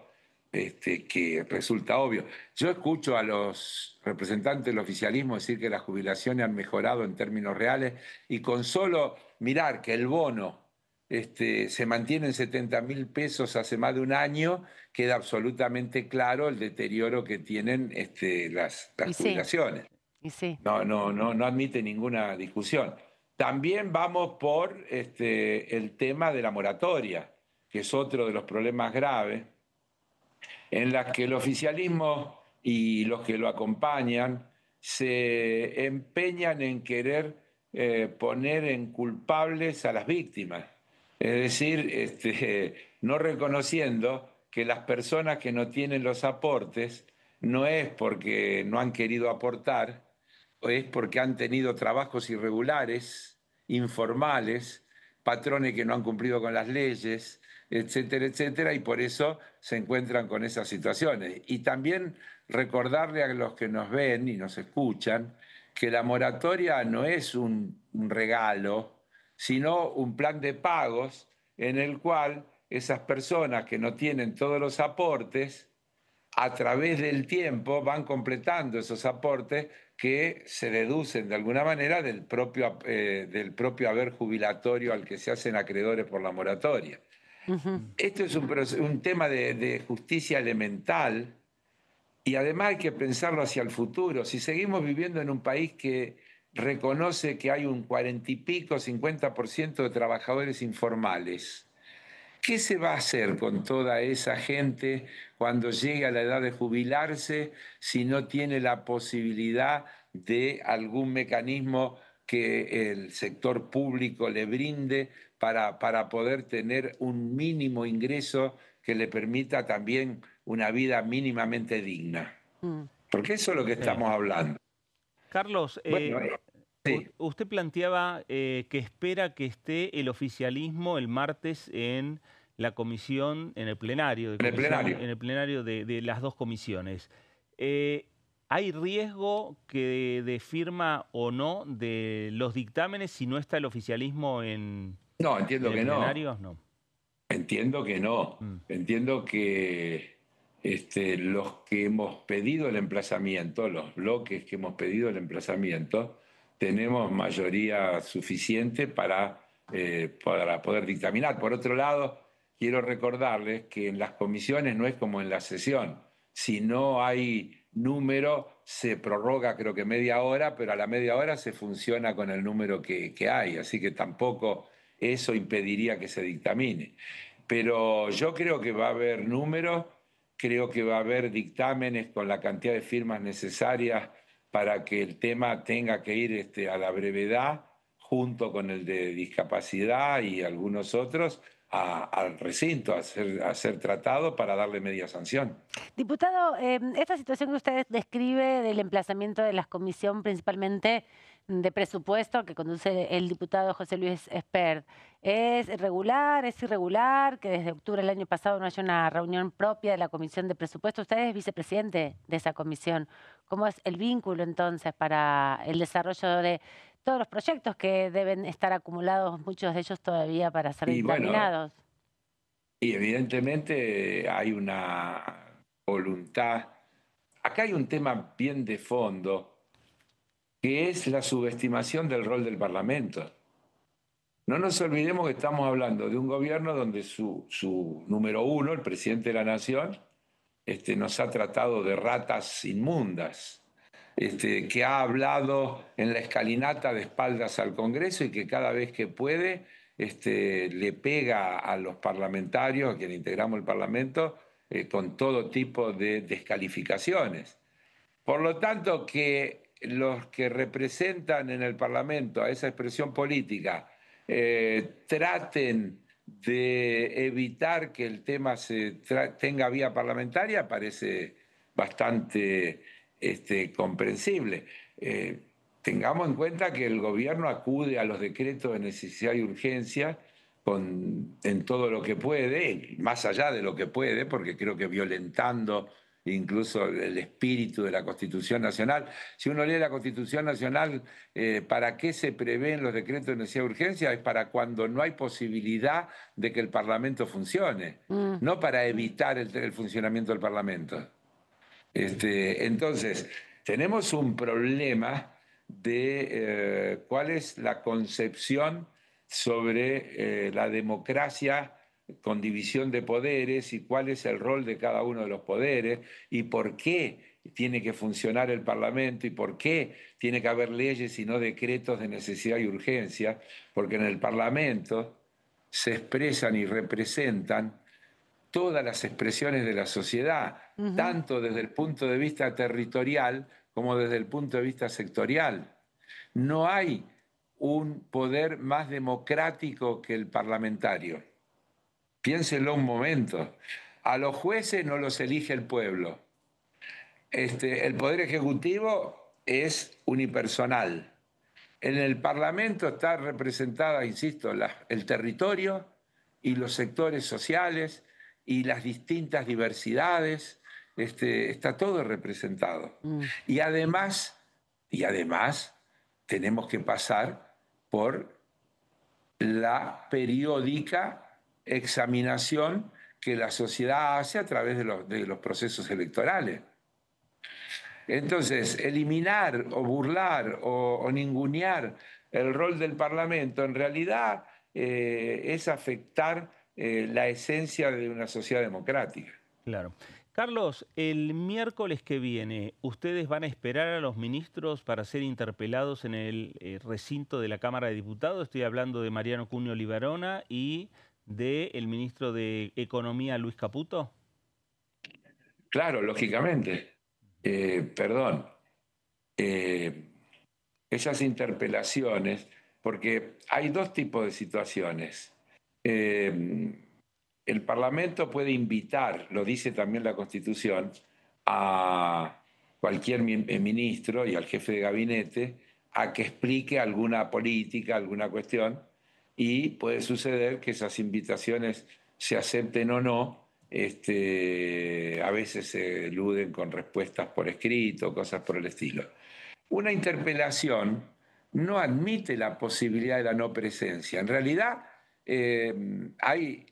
S9: que resulta obvio. Yo escucho a los representantes del oficialismo decir que las jubilaciones han mejorado en términos reales y con solo mirar que el bono se mantiene en 70.000 pesos hace más de un año, queda absolutamente claro el deterioro que tienen las jubilaciones.
S2: Sí.
S9: No admite ninguna discusión. También vamos por el tema de la moratoria, que es otro de los problemas graves, en las que el oficialismo y los que lo acompañan se empeñan en querer poner en culpables a las víctimas. Es decir, no reconociendo que las personas que no tienen los aportes no es porque no han querido aportar, es porque han tenido trabajos irregulares, informales, patrones que no han cumplido con las leyes, etcétera, etcétera, y por eso se encuentran con esas situaciones. Y también recordarle a los que nos ven y nos escuchan que la moratoria no es un regalo, sino un plan de pagos en el cual esas personas que no tienen todos los aportes, a través del tiempo van completando esos aportes que se deducen de alguna manera del propio haber jubilatorio al que se hacen acreedores por la moratoria. Esto es un tema de justicia elemental y además hay que pensarlo hacia el futuro. Si seguimos viviendo en un país que reconoce que hay un 40 y pico, 50% de trabajadores informales, ¿qué se va a hacer con toda esa gente cuando llegue a la edad de jubilarse si no tiene la posibilidad de algún mecanismo que el sector público le brinde para poder tener un mínimo ingreso que le permita también una vida mínimamente digna? Porque eso es lo que estamos hablando.
S3: Carlos,
S9: sí.
S3: Usted planteaba que espera que esté el oficialismo el martes en la comisión, en el plenario, en el plenario de las dos comisiones. ¿Hay riesgo de firma o no de los dictámenes si no está el oficialismo en el plenario? No.
S9: Entiendo que no. Entiendo que los que hemos pedido el emplazamiento, los bloques que hemos pedido el emplazamiento, tenemos mayoría suficiente para poder dictaminar. Por otro lado, quiero recordarles que en las comisiones no es como en la sesión. Si no hay número, se prorroga creo que media hora, pero a la media hora se funciona con el número que hay. Así que tampoco eso impediría que se dictamine. Pero yo creo que va a haber números, creo que va a haber dictámenes con la cantidad de firmas necesarias para que el tema tenga que ir a la brevedad, junto con el de discapacidad y algunos otros, al recinto a ser tratado para darle media sanción.
S2: Diputado, esta situación que usted describe del emplazamiento de la comisión principalmente de presupuesto que conduce el diputado José Luis Espert, ¿es regular, es irregular que desde octubre del año pasado no haya una reunión propia de la comisión de presupuesto? Usted es vicepresidente de esa comisión. ¿Cómo es el vínculo entonces para el desarrollo de todos los proyectos que deben estar acumulados, muchos de ellos todavía para ser dictaminados?
S9: Y evidentemente hay una voluntad. Acá hay un tema bien de fondo, que es la subestimación del rol del Parlamento. No nos olvidemos que estamos hablando de un gobierno donde su número uno, el presidente de la Nación, nos ha tratado de ratas inmundas, que ha hablado en la escalinata de espaldas al Congreso y que cada vez que puede le pega a los parlamentarios, a quienes integramos el Parlamento, con todo tipo de descalificaciones. Por lo tanto, que los que representan en el Parlamento a esa expresión política traten de evitar que el tema tenga vía parlamentaria parece bastante comprensible. Tengamos en cuenta que el gobierno acude a los decretos de necesidad y urgencia en todo lo que puede, más allá de lo que puede, porque creo que violentando incluso el espíritu de la Constitución Nacional. Si uno lee la Constitución Nacional, ¿para qué se prevén los decretos de necesidad y urgencia? Es para cuando no hay posibilidad de que el Parlamento funcione, no para evitar el funcionamiento del Parlamento. Entonces, tenemos un problema de cuál es la concepción sobre la democracia con división de poderes y cuál es el rol de cada uno de los poderes y por qué tiene que funcionar el Parlamento y por qué tiene que haber leyes y no decretos de necesidad y urgencia, porque en el Parlamento se expresan y representan todas las expresiones de la sociedad, tanto desde el punto de vista territorial como desde el punto de vista sectorial. No hay un poder más democrático que el parlamentario. Piénsenlo un momento. A los jueces no los elige el pueblo. El Poder Ejecutivo es unipersonal. En el Parlamento está representada, insisto, el territorio y los sectores sociales y las distintas diversidades. Está todo representado. Y además tenemos que pasar por la periódica examinación que la sociedad hace a través de los procesos electorales. Entonces, eliminar o burlar o ningunear el rol del Parlamento en realidad es afectar la esencia de una sociedad democrática.
S3: Claro. Carlos, el miércoles que viene, ¿ustedes van a esperar a los ministros para ser interpelados en el recinto de la Cámara de Diputados? Estoy hablando de Mariano Cunio Libarona y del ministro de Economía, Luis Caputo.
S9: Claro, lógicamente. Esas interpelaciones, porque hay dos tipos de situaciones. El Parlamento puede invitar, lo dice también la Constitución, a cualquier ministro y al jefe de gabinete a que explique alguna política, alguna cuestión, y puede suceder que esas invitaciones se acepten o no. A veces se eluden con respuestas por escrito, cosas por el estilo. Una interpelación no admite la posibilidad de la no presencia. En realidad, hay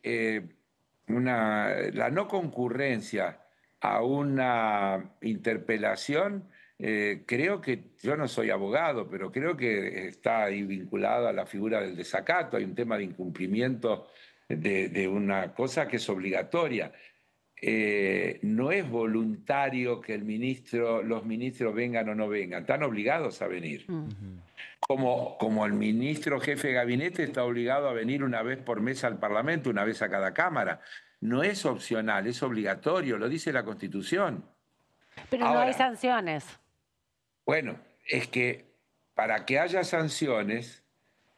S9: la no concurrencia a una interpelación. Creo que, yo no soy abogado, pero creo que está ahí vinculado a la figura del desacato. Hay un tema de incumplimiento de una cosa que es obligatoria. No es voluntario que los ministros vengan o no vengan, están obligados a venir. Como el ministro jefe de gabinete está obligado a venir una vez por mes al Parlamento, una vez a cada Cámara. No es opcional, es obligatorio, lo dice la Constitución.
S2: Pero ahora, no hay sanciones.
S9: Bueno, es que para que haya sanciones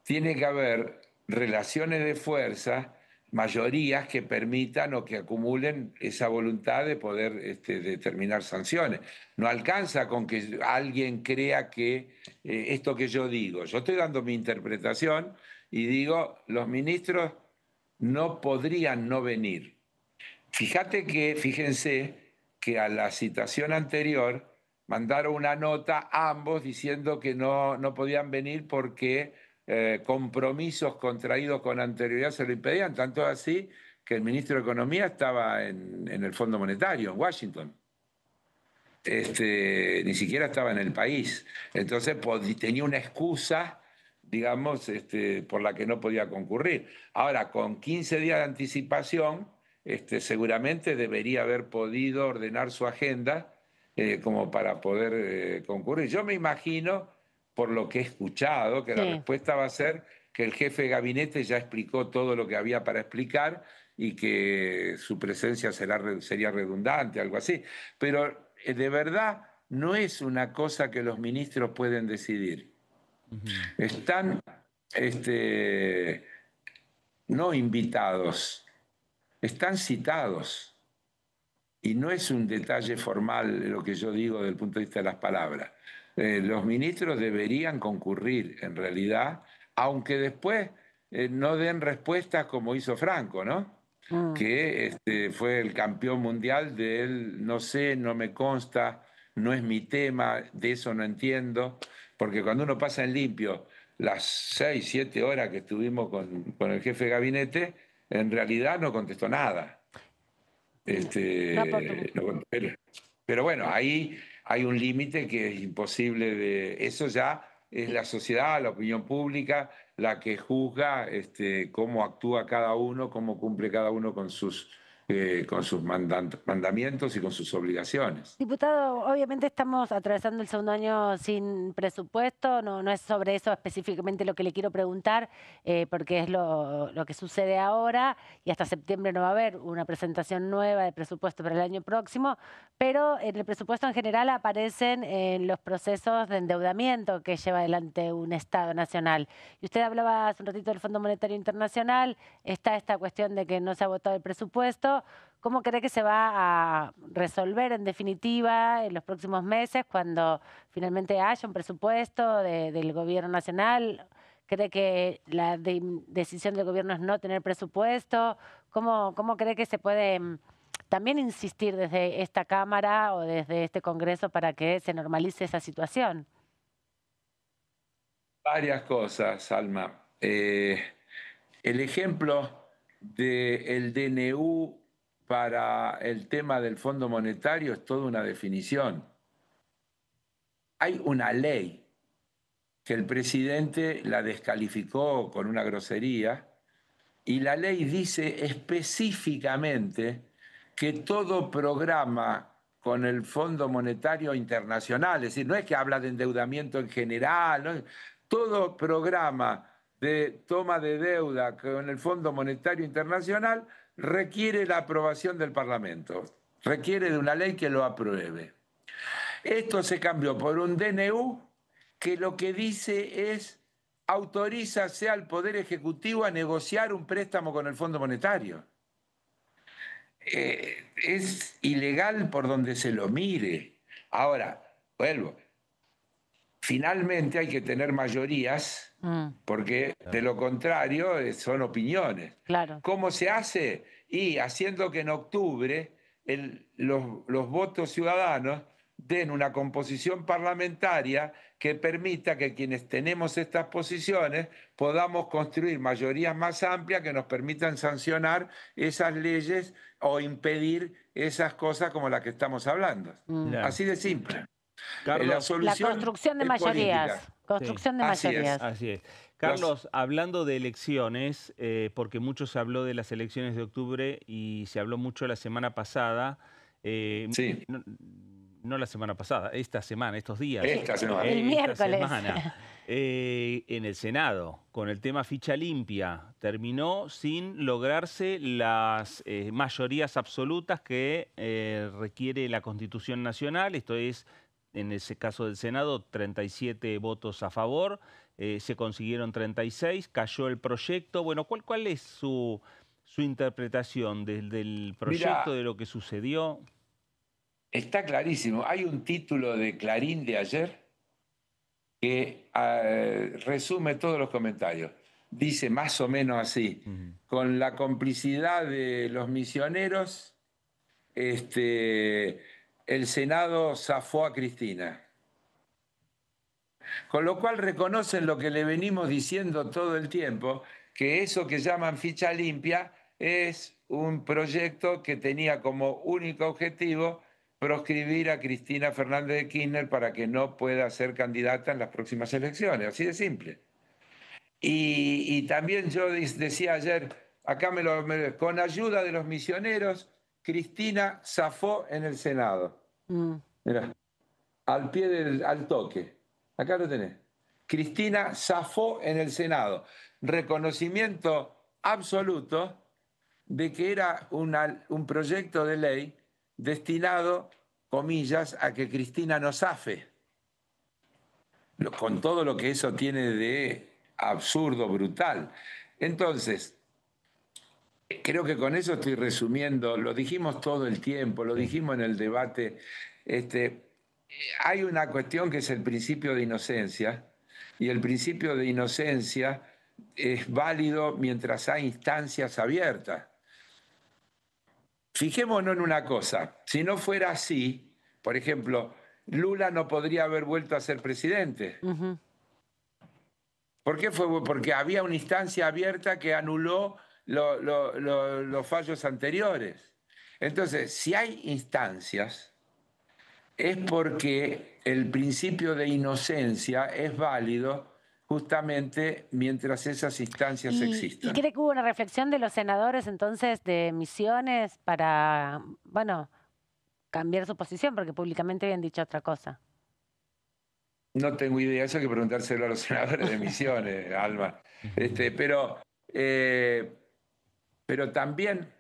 S9: tiene que haber relaciones de fuerza, mayorías que permitan o que acumulen esa voluntad de poder determinar sanciones. No alcanza con que alguien crea que esto que yo digo, yo estoy dando mi interpretación y digo, los ministros no podrían no venir. Fíjense que a la citación anterior mandaron una nota ambos diciendo que no podían venir porque compromisos contraídos con anterioridad se lo impedían, tanto así que el ministro de Economía estaba en el Fondo Monetario, en Washington. Ni siquiera estaba en el país. Entonces tenía una excusa, digamos, por la que no podía concurrir. Ahora, con 15 días de anticipación, seguramente debería haber podido ordenar su agenda como para poder concurrir. Yo me imagino, por lo que he escuchado, que la respuesta va a ser que el jefe de gabinete ya explicó todo lo que había para explicar y que su presencia sería redundante, algo así. Pero de verdad no es una cosa que los ministros pueden decidir. Están no invitados, están citados. Y no es un detalle formal lo que yo digo desde el punto de vista de las palabras. Los ministros deberían concurrir, en realidad, aunque después no den respuestas como hizo Franco, ¿no? Que fue el campeón mundial del no sé, no me consta, no es mi tema, de eso no entiendo, porque cuando uno pasa en limpio las 6, 7 horas que estuvimos con el jefe de gabinete, en realidad no contestó nada. Pero bueno, ahí hay un límite que es imposible de... Eso ya es la sociedad, la opinión pública, la que juzga cómo actúa cada uno, cómo cumple cada uno con sus mandamientos y con sus obligaciones.
S2: Diputado, obviamente estamos atravesando el segundo año sin presupuesto, no es sobre eso específicamente lo que le quiero preguntar, porque es lo que sucede ahora y hasta septiembre no va a haber una presentación nueva de presupuesto para el año próximo, pero en el presupuesto en general aparecen los procesos de endeudamiento que lleva adelante un Estado nacional. Y usted hablaba hace un ratito del Fondo Monetario Internacional, está esta cuestión de que no se ha votado el presupuesto. ¿Cómo cree que se va a resolver en definitiva en los próximos meses cuando finalmente haya un presupuesto del gobierno nacional? ¿Cree que la decisión del gobierno es no tener presupuesto? ¿Cómo cree que se puede también insistir desde esta Cámara o desde este Congreso para que se normalice esa situación?
S9: Varias cosas, Alma. El ejemplo del DNU para el tema del Fondo Monetario es toda una definición. Hay una ley que el presidente la descalificó con una grosería y la ley dice específicamente que todo programa con el Fondo Monetario Internacional, es decir, no es que habla de endeudamiento en general, ¿no? Todo programa de toma de deuda con el Fondo Monetario Internacional requiere la aprobación del Parlamento, requiere de una ley que lo apruebe. Esto se cambió por un DNU que lo que dice es autorízase al Poder Ejecutivo a negociar un préstamo con el Fondo Monetario. Es ilegal por donde se lo mire. Ahora, vuelvo. Finalmente hay que tener mayorías, porque de lo contrario son opiniones.
S2: Claro.
S9: ¿Cómo se hace? Y haciendo que en octubre los votos ciudadanos den una composición parlamentaria que permita que quienes tenemos estas posiciones podamos construir mayorías más amplias que nos permitan sancionar esas leyes o impedir esas cosas como las que estamos hablando. Así de simple.
S3: Carlos,
S2: la construcción de mayorías. Construcción de mayorías.
S3: Así es. Carlos, hablando de elecciones, porque mucho se habló de las elecciones de octubre y se habló mucho la semana pasada.
S9: Sí.
S3: No la semana pasada, esta semana, estos días.
S9: Esta semana.
S2: El miércoles.
S3: En el Senado, con el tema ficha limpia, terminó sin lograrse las mayorías absolutas que requiere la Constitución Nacional. Esto es, en ese caso del Senado, 37 votos a favor, se consiguieron 36, cayó el proyecto. Bueno, ¿cuál es su interpretación del proyecto, de lo que sucedió?
S9: Está clarísimo. Hay un título de Clarín de ayer que resume todos los comentarios. Dice más o menos así: con la complicidad de los misioneros, el Senado zafó a Cristina. Con lo cual reconocen lo que le venimos diciendo todo el tiempo, que eso que llaman ficha limpia es un proyecto que tenía como único objetivo proscribir a Cristina Fernández de Kirchner para que no pueda ser candidata en las próximas elecciones, así de simple. Y también yo decía ayer, acá con ayuda de los misioneros, Cristina zafó en el Senado. Mirá, al toque. Acá lo tenés. Cristina zafó en el Senado. Reconocimiento absoluto de que era un proyecto de ley destinado comillas, a que Cristina no zafe. Con todo lo que eso tiene de absurdo, brutal. Entonces, creo que con eso estoy resumiendo, lo dijimos todo el tiempo, lo dijimos en el debate. Hay una cuestión que es el principio de inocencia, y el principio de inocencia es válido mientras hay instancias abiertas. Fijémonos en una cosa, si no fuera así, por ejemplo, Lula no podría haber vuelto a ser presidente. ¿Por qué fue? Porque había una instancia abierta que anuló los fallos anteriores. Entonces, si hay instancias, es porque el principio de inocencia es válido justamente mientras esas instancias existan.
S2: ¿Y cree que hubo una reflexión de los senadores entonces de Misiones para, bueno, cambiar su posición? Porque públicamente habían dicho otra cosa.
S9: No tengo idea, eso hay que preguntárselo a los senadores de Misiones, Alma. Pero también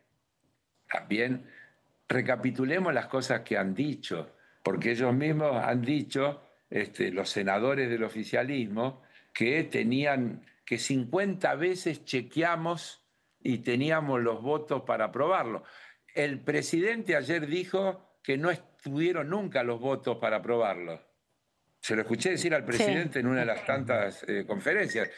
S9: recapitulemos las cosas que han dicho, porque ellos mismos han dicho, los senadores del oficialismo, que 50 veces chequeamos y teníamos los votos para aprobarlo. El presidente ayer dijo que no estuvieron nunca los votos para aprobarlo. Se lo escuché decir al presidente en una de las tantas conferencias.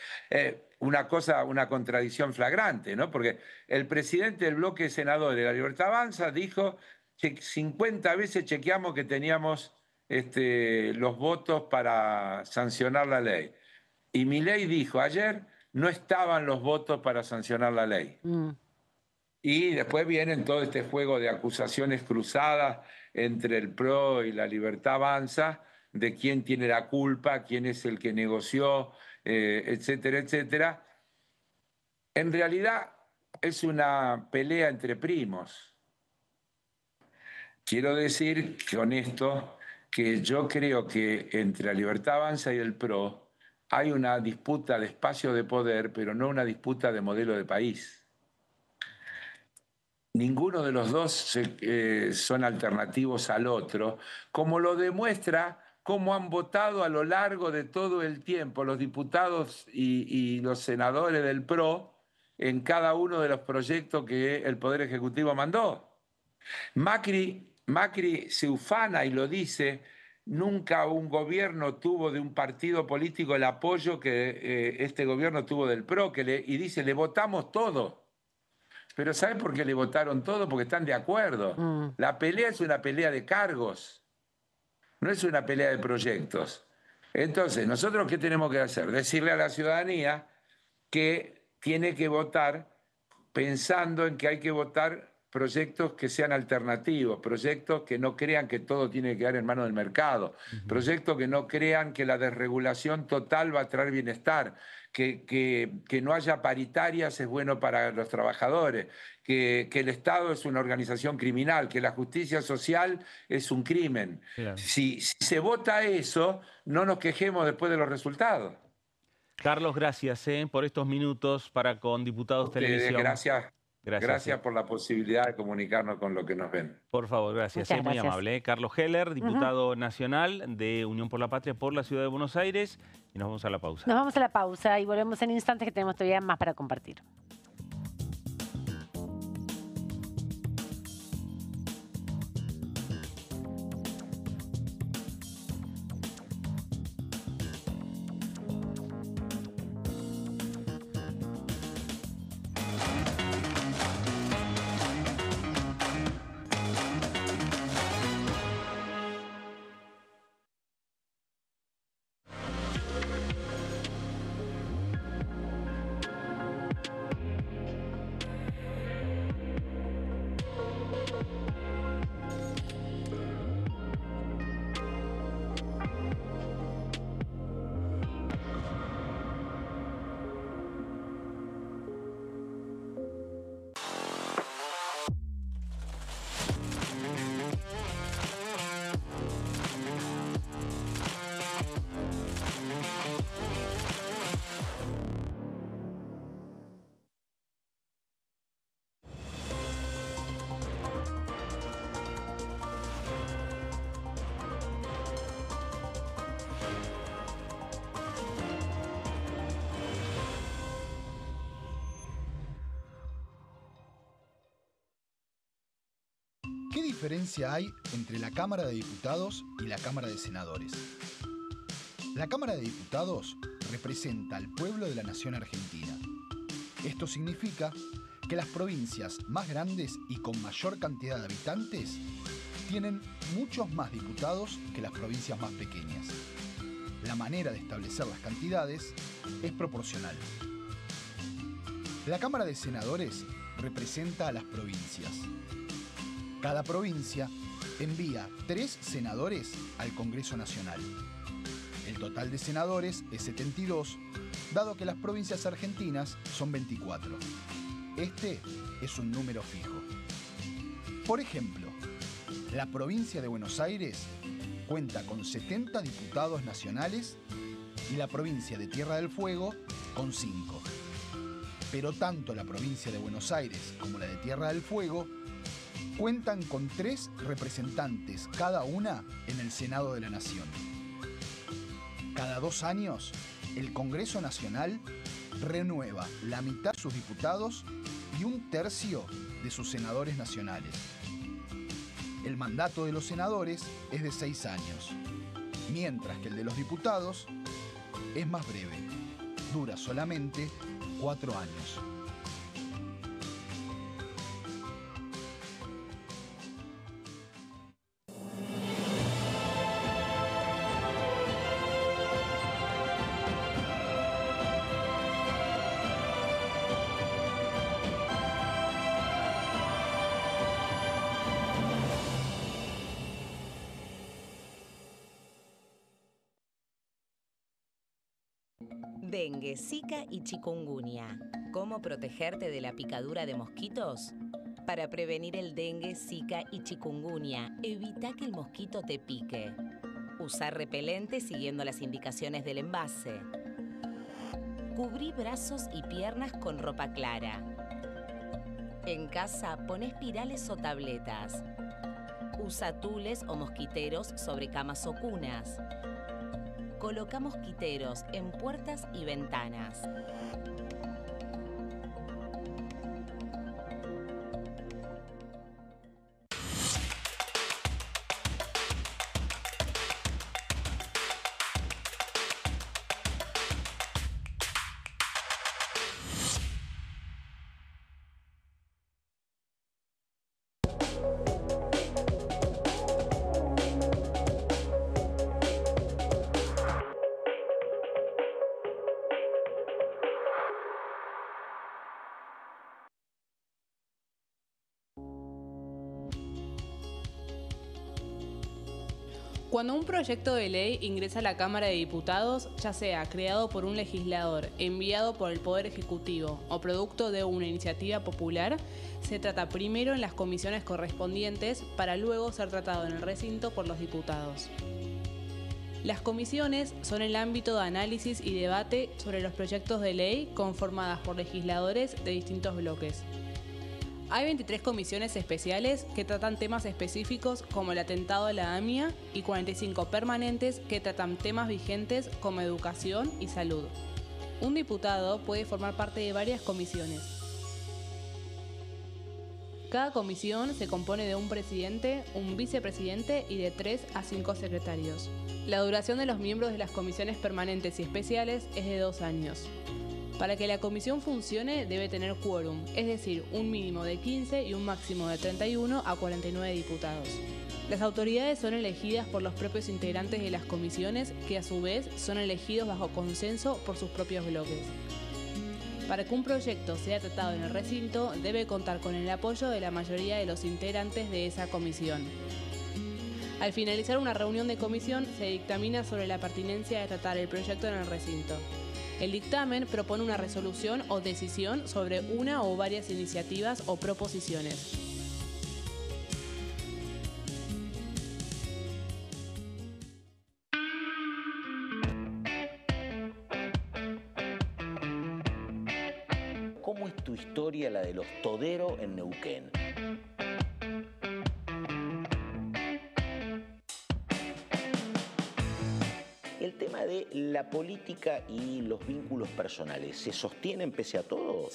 S9: Una contradicción flagrante, ¿no? Porque el presidente del bloque de senadores de La Libertad Avanza dijo que 50 veces chequeamos que teníamos los votos para sancionar la ley. Y Milei dijo ayer, no estaban los votos para sancionar la ley. Y después vienen todo este juego de acusaciones cruzadas entre el PRO y La Libertad Avanza, de quién tiene la culpa, quién es el que negoció, etcétera, etcétera. En realidad es una pelea entre primos. Quiero decir con esto que yo creo que entre La Libertad Avanza y el PRO hay una disputa de espacio de poder, pero no una disputa de modelo de país. Ninguno de los dos son alternativos al otro, como lo demuestra cómo han votado a lo largo de todo el tiempo los diputados y los senadores del PRO en cada uno de los proyectos que el Poder Ejecutivo mandó. Macri se ufana y lo dice, nunca un gobierno tuvo de un partido político el apoyo que este gobierno tuvo del PRO, y dice, le votamos todo. Pero ¿sabe por qué le votaron todo? Porque están de acuerdo. La pelea es una pelea de cargos. No es una pelea de proyectos. Entonces, ¿nosotros qué tenemos que hacer? Decirle a la ciudadanía que tiene que votar pensando en que hay que votar proyectos que sean alternativos, proyectos que no crean que todo tiene que quedar en manos del mercado, proyectos que no crean que la desregulación total va a traer bienestar, que no haya paritarias es bueno para los trabajadores, que el Estado es una organización criminal, que la justicia social es un crimen. Claro. Si se vota eso, no nos quejemos después de los resultados.
S3: Carlos, gracias por estos minutos para con Diputados Televisión.
S9: Gracias por la posibilidad de comunicarnos con lo que nos ven.
S3: Por favor, gracias. Es muy amable. Carlos Heller, diputado nacional de Unión por la Patria por la Ciudad de Buenos Aires. Y nos vamos a la pausa.
S2: Nos vamos a la pausa y volvemos en instantes que tenemos todavía más para compartir.
S10: diferencia hay entre la Cámara de Diputados y la Cámara de Senadores? La Cámara de Diputados representa al pueblo de la nación argentina. Esto significa que las provincias más grandes y con mayor cantidad de habitantes tienen muchos más diputados que las provincias más pequeñas. La manera de establecer las cantidades es proporcional. La Cámara de Senadores representa a las provincias. Cada provincia envía 3 senadores al Congreso Nacional. El total de senadores es 72, dado que las provincias argentinas son 24. Este es un número fijo. Por ejemplo, la provincia de Buenos Aires cuenta con 70 diputados nacionales y la provincia de Tierra del Fuego con 5. Pero tanto la provincia de Buenos Aires como la de Tierra del Fuego cuentan con 3 representantes cada una en el Senado de la Nación. Cada 2 años, el Congreso Nacional renueva la mitad de sus diputados y 1/3 de sus senadores nacionales. El mandato de los senadores es de 6 años, mientras que el de los diputados es más breve, dura solamente 4 años.
S8: Dengue, Zika y chikungunya. ¿Cómo protegerte de la picadura de mosquitos? Para prevenir el dengue, Zika y chikungunya, evita que el mosquito te pique. Usar repelente siguiendo las indicaciones del envase. Cubrí brazos y piernas con ropa clara. En casa, pon espirales o tabletas. Usa tules o mosquiteros sobre camas o cunas. Coloca mosquiteros en puertas y ventanas.
S7: Cuando un proyecto de ley ingresa a la Cámara de Diputados, ya sea creado por un legislador, enviado por el Poder Ejecutivo o producto de una iniciativa popular, se trata primero en las comisiones correspondientes para luego ser tratado en el recinto por los diputados. Las comisiones son el ámbito de análisis y debate sobre los proyectos de ley conformadas por legisladores de distintos bloques. Hay 23 comisiones especiales que tratan temas específicos como el atentado a la AMIA y 45 permanentes que tratan temas vigentes como educación y salud. Un diputado puede formar parte de varias comisiones. Cada comisión se compone de un presidente, un vicepresidente y de 3 a 5 secretarios. La duración de los miembros de las comisiones permanentes y especiales es de 2 años. Para que la comisión funcione debe tener quórum, es decir, un mínimo de 15 y un máximo de 31 a 49 diputados. Las autoridades son elegidas por los propios integrantes de las comisiones, que a su vez son elegidos bajo consenso por sus propios bloques. Para que un proyecto sea tratado en el recinto, debe contar con el apoyo de la mayoría de los integrantes de esa comisión. Al finalizar una reunión de comisión, se dictamina sobre la pertinencia de tratar el proyecto en el recinto. El dictamen propone una resolución o decisión sobre una o varias iniciativas o proposiciones.
S1: ¿Cómo es tu historia, la de los Todero en Neuquén? El tema de la política y los vínculos personales, ¿se sostienen pese a todo?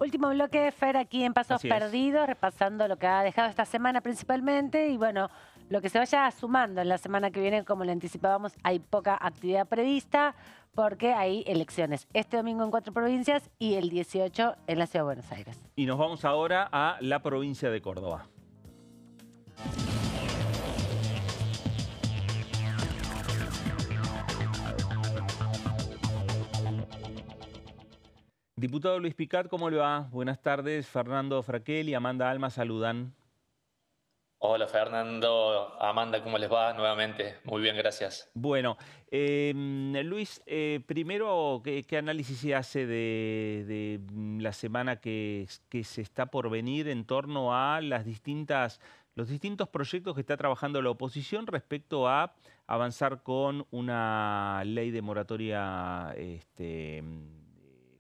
S2: Último bloque, Fer, aquí en Pasos Perdidos, repasando lo que ha dejado esta semana principalmente y bueno, lo que se vaya sumando en la semana que viene, como le anticipábamos, hay poca actividad prevista porque hay elecciones este domingo en 4 provincias y el 18 en la Ciudad de Buenos Aires.
S3: Y nos vamos ahora a la provincia de Córdoba. Diputado Luis Picat, ¿cómo le va? Buenas tardes. Fernando Fraquel y Amanda Alma saludan.
S11: Hola Fernando, Amanda, ¿cómo les va? Nuevamente, muy bien, gracias.
S3: Bueno, Luis, primero, ¿qué análisis se hace de la semana que se está por venir en torno a los distintos proyectos que está trabajando la oposición respecto a avanzar con una ley de moratoria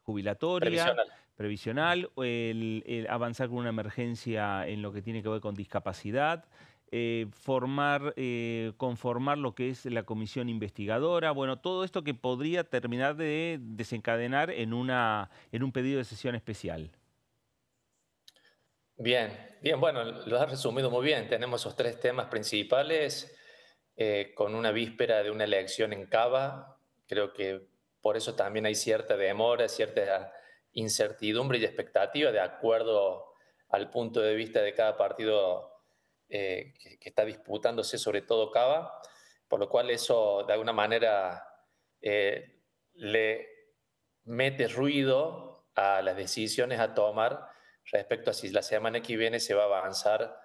S3: jubilatoria, previsional, el avanzar con una emergencia en lo que tiene que ver con discapacidad, conformar lo que es la comisión investigadora, bueno, todo esto que podría terminar de desencadenar en un pedido de sesión especial?
S11: Bien, bueno, lo has resumido muy bien. Tenemos esos 3 temas principales con una víspera de una elección en Cava. Creo que por eso también hay cierta demora, cierta incertidumbre y expectativa de acuerdo al punto de vista de cada partido que está disputándose, sobre todo Cava, por lo cual eso de alguna manera le mete ruido a las decisiones a tomar respecto a si la semana que viene se va a avanzar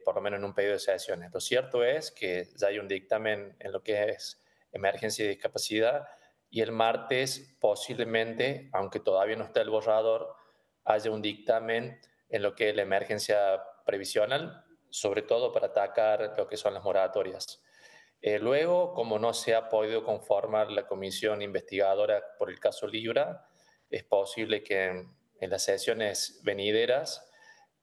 S11: por lo menos en un pedido de sesiones. Lo cierto es que ya hay un dictamen en lo que es emergencia y discapacidad y el martes posiblemente, aunque todavía no está el borrador, haya un dictamen en lo que es la emergencia previsional, sobre todo para atacar lo que son las moratorias. Luego, como no se ha podido conformar la comisión investigadora por el caso Libra, es posible que en las sesiones venideras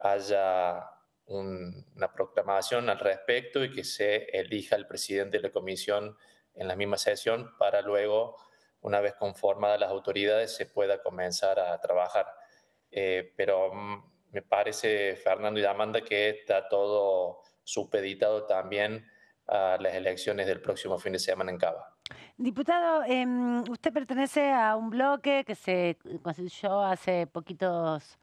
S11: haya una proclamación al respecto y que se elija el presidente de la comisión en la misma sesión para luego, una vez conformadas las autoridades, se pueda comenzar a trabajar. Pero me parece, Fernando y Amanda, que está todo supeditado también a las elecciones del próximo fin de semana en Cava.
S2: Diputado, usted pertenece a un bloque que se constituyó hace poquitos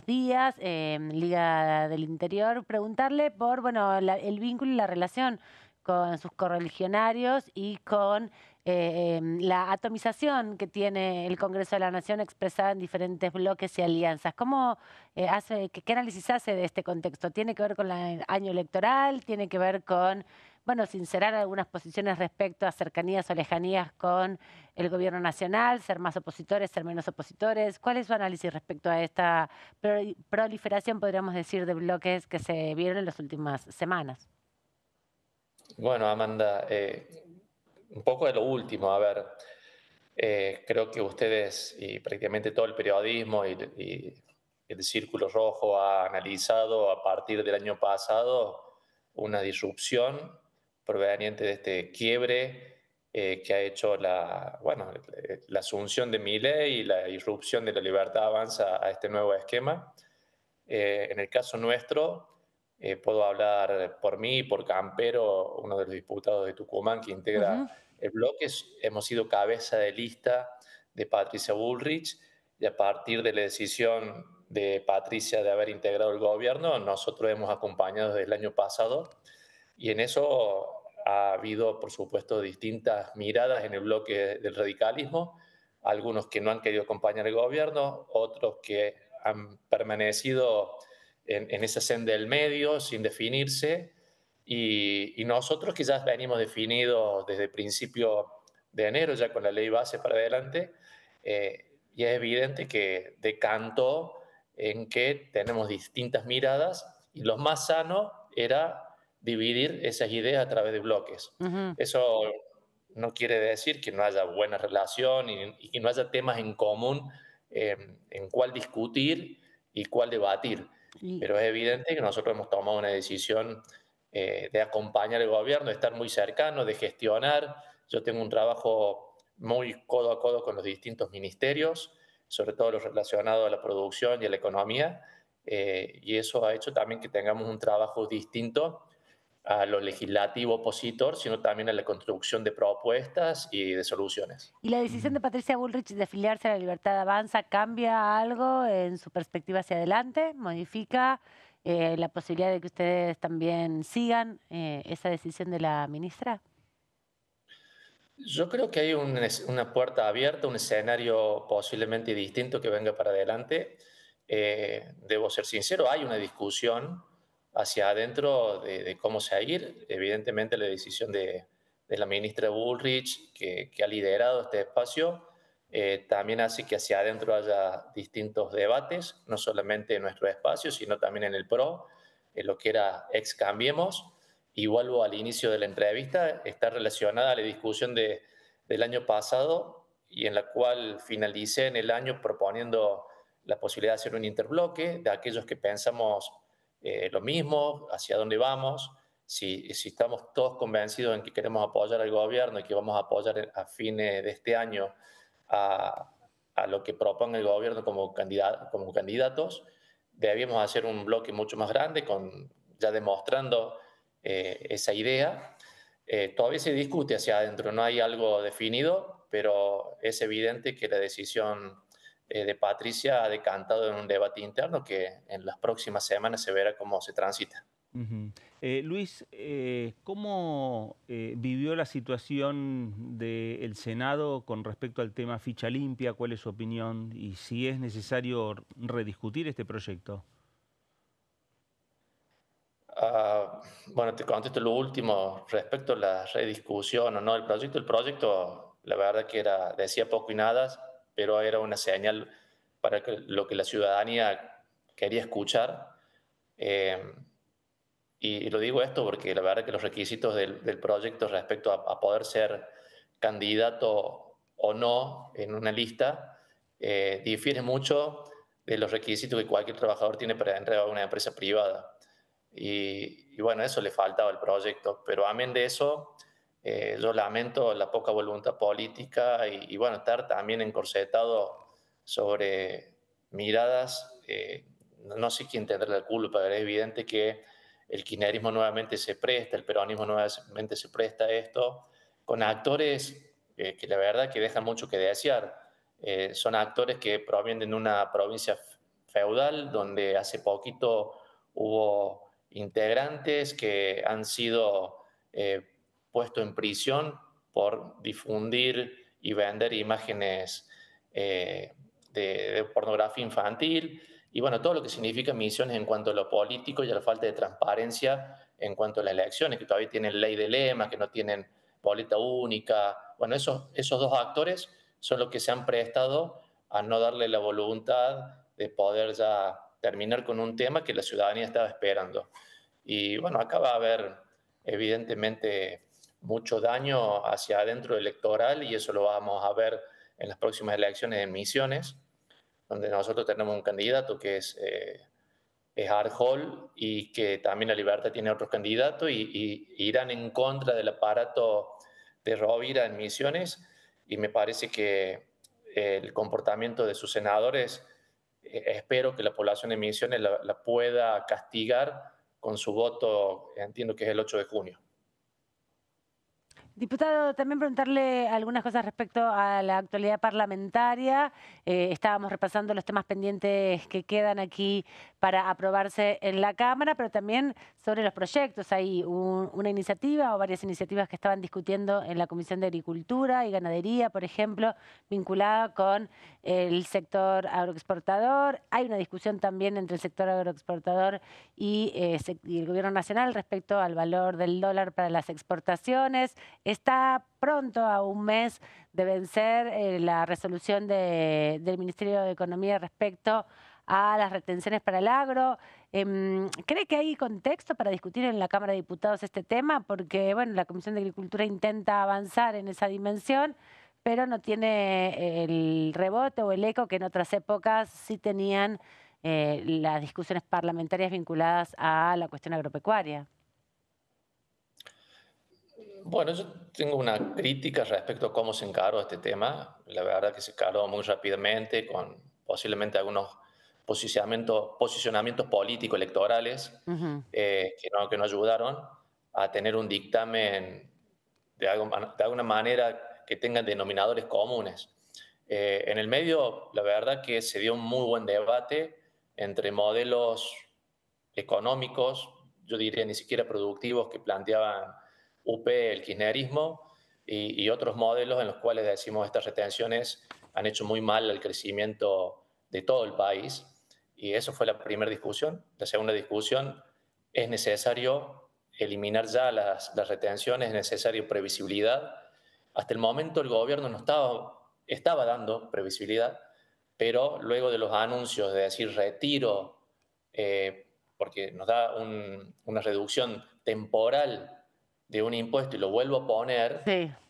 S2: días, Liga del Interior. Preguntarle por el vínculo y la relación con sus correligionarios y con la atomización que tiene el Congreso de la Nación expresada en diferentes bloques y alianzas. ¿Qué análisis hace de este contexto? ¿Tiene que ver con el año electoral? ¿Tiene que ver con sincerar algunas posiciones respecto a cercanías o lejanías con el gobierno nacional, ser más opositores, ser menos opositores? ¿Cuál es su análisis respecto a esta proliferación, podríamos decir, de bloques que se vieron en las últimas semanas?
S11: Bueno, Amanda, un poco de lo último. A ver, creo que ustedes y prácticamente todo el periodismo y el Círculo Rojo ha analizado a partir del año pasado una disrupción proveniente de este quiebre que ha hecho la asunción de Milei y la irrupción de la Libertad Avanza a este nuevo esquema. En el caso nuestro, puedo hablar por mí y por Campero, uno de los diputados de Tucumán que integra el bloque. Hemos sido cabeza de lista de Patricia Bullrich y a partir de la decisión de Patricia de haber integrado el gobierno, nosotros hemos acompañado desde el año pasado y en eso ha habido, por supuesto, distintas miradas en el bloque del radicalismo, algunos que no han querido acompañar el gobierno, otros que han permanecido en esa senda del medio, sin definirse, y nosotros que ya venimos definidos desde el principio de enero, ya con la ley base para adelante, y es evidente que decantó en que tenemos distintas miradas y lo más sano era dividir esas ideas a través de bloques. Eso no quiere decir que no haya buena relación y que no haya temas en común en cuál discutir y cuál debatir. Pero es evidente que nosotros hemos tomado una decisión de acompañar al gobierno, de estar muy cercano, de gestionar. Yo tengo un trabajo muy codo a codo con los distintos ministerios sobre todo lo relacionado a la producción y a la economía, y eso ha hecho también que tengamos un trabajo distinto a lo legislativo opositor, sino también a la construcción de propuestas y de soluciones.
S2: ¿Y la decisión de Patricia Bullrich de afiliarse a la Libertad Avanza cambia algo en su perspectiva hacia adelante? ¿Modifica la posibilidad de que ustedes también sigan esa decisión de la ministra?
S11: Yo creo que hay una puerta abierta, un escenario posiblemente distinto que venga para adelante. Debo ser sincero, hay una discusión hacia adentro de cómo seguir. Evidentemente la decisión de la ministra Bullrich, que ha liderado este espacio, también hace que hacia adentro haya distintos debates, no solamente en nuestro espacio, sino también en el PRO, en lo que era Ex Cambiemos. Y vuelvo al inicio de la entrevista, está relacionada a la discusión del año pasado y en la cual finalicé en el año proponiendo la posibilidad de hacer un interbloque de aquellos que pensamos lo mismo, hacia dónde vamos, si estamos todos convencidos en que queremos apoyar al gobierno y que vamos a apoyar a fines de este año a lo que proponga el gobierno como candidatos, debíamos hacer un bloque mucho más grande, ya demostrando esa idea. Todavía se discute hacia adentro, no hay algo definido, pero es evidente que la decisión de Patricia ha decantado en un debate interno que en las próximas semanas se verá cómo se transita.
S3: Luis, ¿cómo vivió la situación del Senado con respecto al tema ficha limpia? ¿Cuál es su opinión? Y si es necesario rediscutir este proyecto.
S11: Bueno, te contesto lo último respecto a la rediscusión o no del proyecto. El proyecto, la verdad que decía poco y nada, pero era una señal para lo que la ciudadanía quería escuchar. Y lo digo esto porque la verdad que los requisitos del proyecto respecto a poder ser candidato o no en una lista difieren mucho de los requisitos que cualquier trabajador tiene para entrar a una empresa privada. Y bueno, eso le faltaba al proyecto, pero amén de eso, yo lamento la poca voluntad política y bueno, estar también encorsetado sobre miradas, no sé quién tendrá la culpa, pero es evidente que el kirchnerismo nuevamente se presta, el peronismo nuevamente se presta a esto, con actores que la verdad que dejan mucho que desear. Son actores que provienen de una provincia feudal donde hace poquito hubo integrantes que han sido puestos en prisión por difundir y vender imágenes de pornografía infantil y bueno, todo lo que significa Misiones en cuanto a lo político y a la falta de transparencia en cuanto a las elecciones, que todavía tienen ley de lema, que no tienen boleta única. Bueno, esos dos actores son los que se han prestado a no darle la voluntad de poder ya terminar con un tema que la ciudadanía estaba esperando. Y bueno, acá va a haber evidentemente mucho daño hacia adentro electoral y eso lo vamos a ver en las próximas elecciones en Misiones, donde nosotros tenemos un candidato que es Arjol y que también la Libertad tiene otros candidatos y irán en contra del aparato de Rovira en Misiones y me parece que el comportamiento de sus senadores espero que la población de Misiones la pueda castigar con su voto, entiendo que es el 8 de junio.
S2: Diputado, también preguntarle algunas cosas respecto a la actualidad parlamentaria. Estábamos repasando los temas pendientes que quedan aquí para aprobarse en la Cámara, pero también sobre los proyectos. Hay una iniciativa o varias iniciativas que estaban discutiendo en la Comisión de Agricultura y Ganadería, por ejemplo, vinculada con el sector agroexportador. Hay una discusión también entre el sector agroexportador y el Gobierno Nacional respecto al valor del dólar para las exportaciones. Está pronto, a un mes de vencer la resolución del Ministerio de Economía respecto a las retenciones para el agro. ¿Cree que hay contexto para discutir en la Cámara de Diputados este tema? Porque bueno, la Comisión de Agricultura intenta avanzar en esa dimensión, pero no tiene el rebote o el eco que en otras épocas sí tenían las discusiones parlamentarias vinculadas a la cuestión agropecuaria.
S11: Bueno, yo tengo una crítica respecto a cómo se encaró este tema. La verdad que se encaró muy rápidamente, con posiblemente algunos posicionamientos políticos electorales que no ayudaron a tener un dictamen de alguna manera que tenga denominadores comunes. En el medio, la verdad que se dio un muy buen debate entre modelos económicos, yo diría ni siquiera productivos, que planteaban UP, el kirchnerismo, y otros modelos en los cuales decimos estas retenciones han hecho muy mal al crecimiento de todo el país. Y eso fue la primera discusión. La segunda discusión, es necesario eliminar ya las retenciones, es necesario previsibilidad. Hasta el momento el gobierno no estaba dando previsibilidad, pero luego de los anuncios de decir retiro, porque nos da una reducción temporal de un impuesto y lo vuelvo a poner,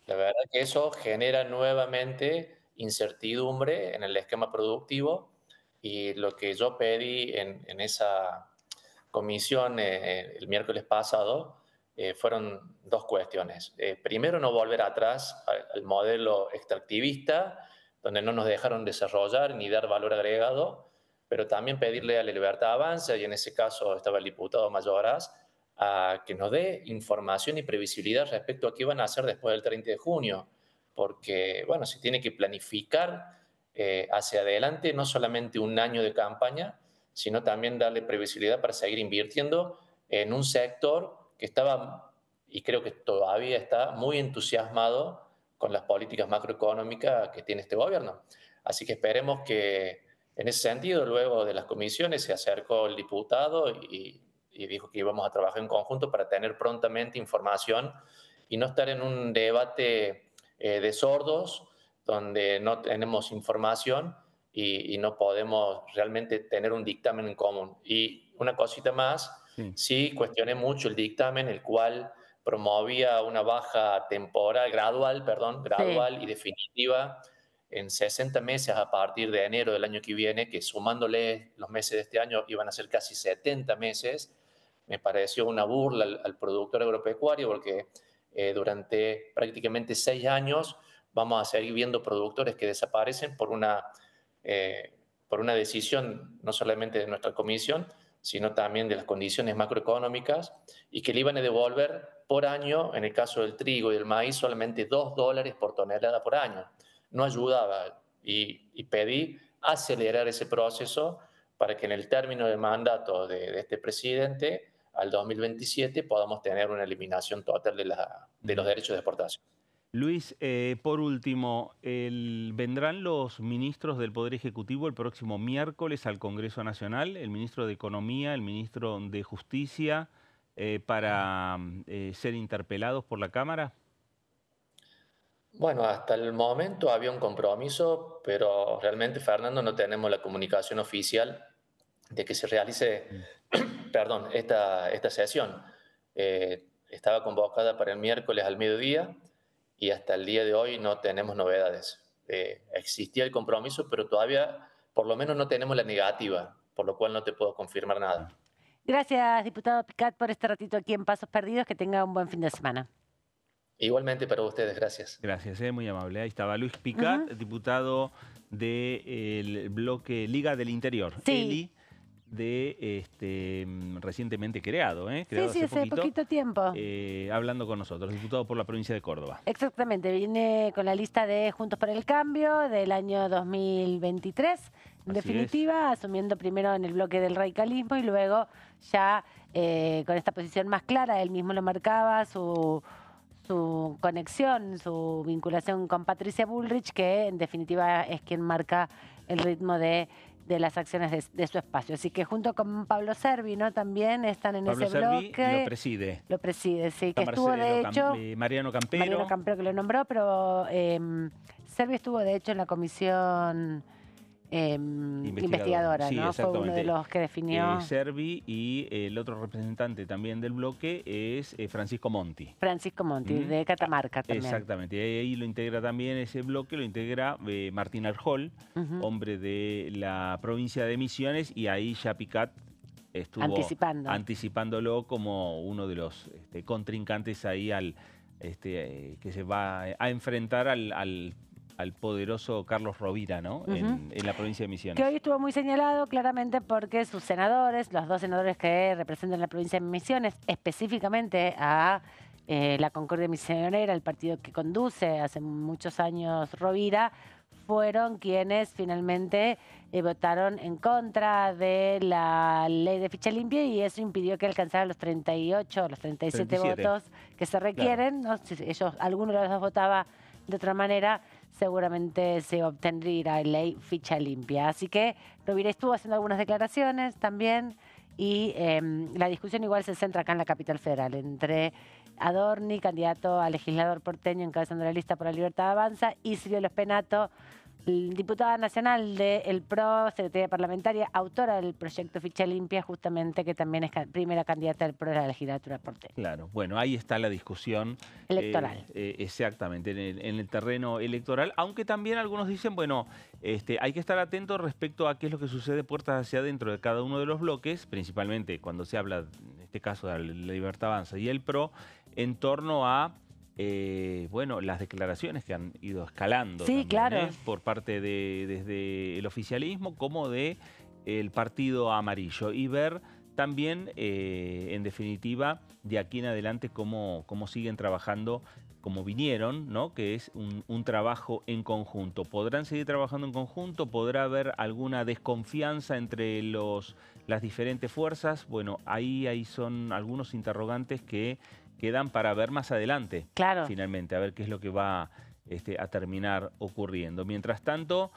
S11: la verdad que eso genera nuevamente incertidumbre en el esquema productivo, y lo que yo pedí en esa comisión el miércoles pasado fueron dos cuestiones. Primero, no volver atrás al modelo extractivista, donde no nos dejaron desarrollar ni dar valor agregado, pero también pedirle a La Libertad Avanza, y en ese caso estaba el diputado Mayoraz, a que nos dé información y previsibilidad respecto a qué van a hacer después del 30 de junio, porque, bueno, se tiene que planificar hacia adelante, no solamente un año de campaña, sino también darle previsibilidad para seguir invirtiendo en un sector que estaba, y creo que todavía está, muy entusiasmado con las políticas macroeconómicas que tiene este gobierno. Así que esperemos que, en ese sentido, luego de las comisiones se acercó el diputado y dijo que íbamos a trabajar en conjunto para tener prontamente información y no estar en un debate de sordos, donde no tenemos información y no podemos realmente tener un dictamen en común. Y una cosita más, sí cuestioné mucho el dictamen, el cual promovía una baja temporal, gradual y definitiva en 60 meses a partir de enero del año que viene, que sumándole los meses de este año iban a ser casi 70 meses. Me pareció una burla al productor agropecuario, porque durante prácticamente 6 años vamos a seguir viendo productores que desaparecen por una decisión no solamente de nuestra comisión, sino también de las condiciones macroeconómicas, y que le iban a devolver por año, en el caso del trigo y del maíz, solamente $2 por tonelada por año. No ayudaba, y pedí acelerar ese proceso para que en el término de mandato de este presidente, al 2027, podamos tener una eliminación total de los derechos de exportación.
S3: Luis, por último, vendrán los ministros del Poder Ejecutivo el próximo miércoles al Congreso Nacional, el ministro de Economía, el ministro de Justicia, para ser interpelados por la Cámara.
S11: Bueno, hasta el momento había un compromiso, pero realmente, Fernando, no tenemos la comunicación oficial de que se realice esta sesión. Estaba convocada para el miércoles al mediodía, y hasta el día de hoy no tenemos novedades. Existía el compromiso, pero todavía, por lo menos, no tenemos la negativa, por lo cual no te puedo confirmar nada.
S2: Gracias, diputado Picat, por este ratito aquí en Pasos Perdidos. Que tenga un buen fin de semana.
S11: Igualmente para ustedes, gracias.
S3: Gracias, muy amable. Ahí estaba Luis Picat, diputado del bloque Liga del Interior.
S2: Sí.
S3: Recientemente creado,
S2: creado hace poquito tiempo.
S3: Hablando con nosotros, diputado por la provincia de Córdoba.
S2: Exactamente, viene con la lista de Juntos por el Cambio del año 2023, en definitiva, asumiendo primero en el bloque del radicalismo y luego ya con esta posición más clara. Él mismo lo marcaba, su conexión, su vinculación con Patricia Bullrich, que en definitiva es quien marca el ritmo de las acciones de su espacio. Así que junto con Pablo Servi, ¿no? También están en ese bloque.
S3: Lo preside.
S2: Lo preside, sí. Que estuvo, de hecho...
S3: Mariano Campero.
S2: Mariano Campero, que lo nombró, pero Servi estuvo, de hecho, en la comisión investigadora,
S3: sí,
S2: ¿no? Fue uno de los que definió...
S3: Servi, y el otro representante también del bloque es Francisco Monti.
S2: Francisco Monti, de Catamarca también.
S3: Exactamente, y ahí lo integra también ese bloque, lo integra Martín Arjol, hombre de la provincia de Misiones, y ahí ya Picat estuvo anticipándolo como uno de los contrincantes ahí al que se va a enfrentar al poderoso Carlos Rovira, ¿no? En la provincia de Misiones.
S2: Que hoy estuvo muy señalado claramente porque sus senadores, los 2 senadores que representan la provincia de Misiones, específicamente a la Concordia Misionera, el partido que conduce hace muchos años Rovira, fueron quienes finalmente votaron en contra de la ley de ficha limpia y eso impidió que alcanzara los 38, los 37 votos que se requieren, claro. ¿No? Si ellos, alguno de los dos votaba de otra manera, seguramente se obtendría la ley ficha limpia. Así que Rovira estuvo haciendo algunas declaraciones también y la discusión igual se centra acá en la capital federal, entre Adorni, candidato a legislador porteño encabezando la lista por la Libertad Avanza, y Silvia Los Penato, diputada nacional del PRO, secretaria parlamentaria, autora del proyecto Ficha Limpia, justamente, que también es primera candidata del PRO de la legislatura porteña.
S3: Claro, bueno, ahí está la discusión.
S2: Electoral.
S3: Exactamente, en el terreno electoral, aunque también algunos dicen, bueno, hay que estar atentos respecto a qué es lo que sucede puertas hacia adentro de cada uno de los bloques, principalmente cuando se habla, en este caso, de la Libertad Avanza y el PRO, en torno a bueno, las declaraciones que han ido escalando
S2: sí,
S3: también,
S2: claro.
S3: Por parte desde el oficialismo como de el Partido Amarillo, y ver también, en definitiva, de aquí en adelante cómo siguen trabajando como vinieron, ¿no? Que es un trabajo en conjunto. ¿Podrán seguir trabajando en conjunto? ¿Podrá haber alguna desconfianza entre las diferentes fuerzas? Bueno, ahí son algunos interrogantes que quedan para ver más adelante,
S2: claro.
S3: Finalmente, a ver qué es lo que va a terminar ocurriendo. Mientras tanto,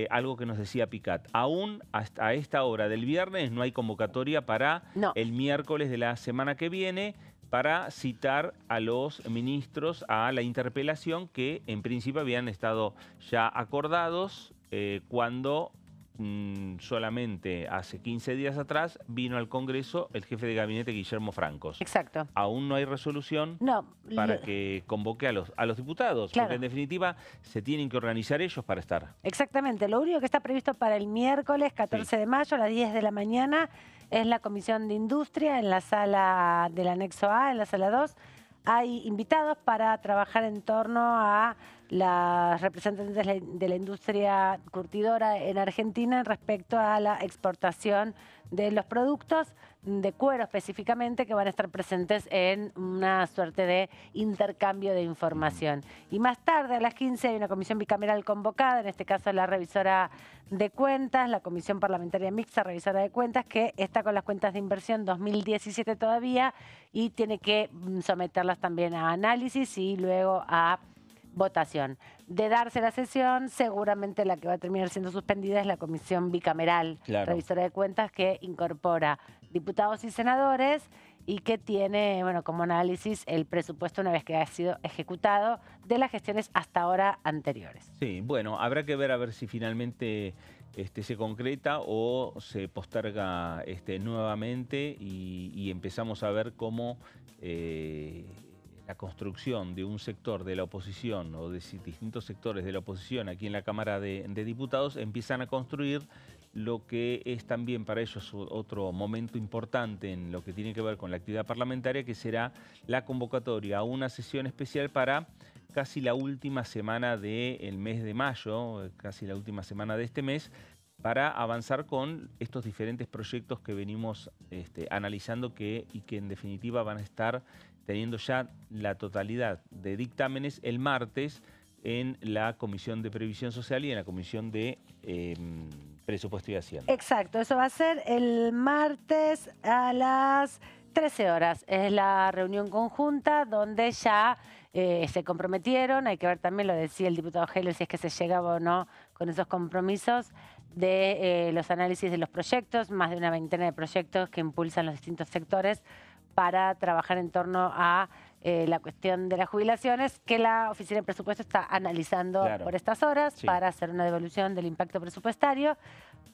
S3: algo que nos decía Picat, aún hasta esta hora del viernes no hay convocatoria para el miércoles de la semana que viene para citar a los ministros a la interpelación que en principio habían estado ya acordados cuando solamente hace 15 días atrás vino al Congreso el jefe de gabinete Guillermo Francos.
S2: Exacto.
S3: Aún no hay resolución para que convoque a los diputados,
S2: claro.
S3: Porque en definitiva se tienen que organizar ellos para estar.
S2: Exactamente. Lo único que está previsto para el miércoles 14 de mayo a las 10 de la mañana es la Comisión de Industria en la sala del anexo A, en la sala 2. Hay invitados para trabajar en torno a las representantes de la industria curtidora en Argentina respecto a la exportación de los productos de cuero específicamente que van a estar presentes en una suerte de intercambio de información. Y más tarde, a las 15, hay una comisión bicameral convocada, en este caso la revisora de cuentas, la Comisión Parlamentaria Mixta Revisora de Cuentas, que está con las cuentas de inversión 2017 todavía y tiene que someterlas también a análisis y luego a votación. De darse la sesión, seguramente la que va a terminar siendo suspendida es la Comisión Bicameral Revisora de Cuentas, que incorpora diputados y senadores y que tiene, bueno, como análisis el presupuesto una vez que ha sido ejecutado de las gestiones hasta ahora anteriores.
S3: Sí, bueno, habrá que ver a ver si finalmente se concreta o se posterga nuevamente y empezamos a ver cómo la construcción de un sector de la oposición o de distintos sectores de la oposición aquí en la Cámara de Diputados empiezan a construir lo que es también para ellos otro momento importante en lo que tiene que ver con la actividad parlamentaria, que será la convocatoria a una sesión especial para casi la última semana del mes de mayo, casi la última semana de este mes, para avanzar con estos diferentes proyectos que venimos analizando y que en definitiva van a estar teniendo ya la totalidad de dictámenes el martes en la Comisión de Previsión Social y en la Comisión de Presupuesto y Hacienda.
S2: Exacto, eso va a ser el martes a las 13 horas. Es la reunión conjunta donde ya se comprometieron, hay que ver también, lo decía el diputado Heller, si es que se llegaba o no con esos compromisos de los análisis de los proyectos, más de una veintena de proyectos que impulsan los distintos sectores para trabajar en torno a la cuestión de las jubilaciones, que la Oficina de Presupuesto está analizando por estas horas para hacer una devolución del impacto presupuestario,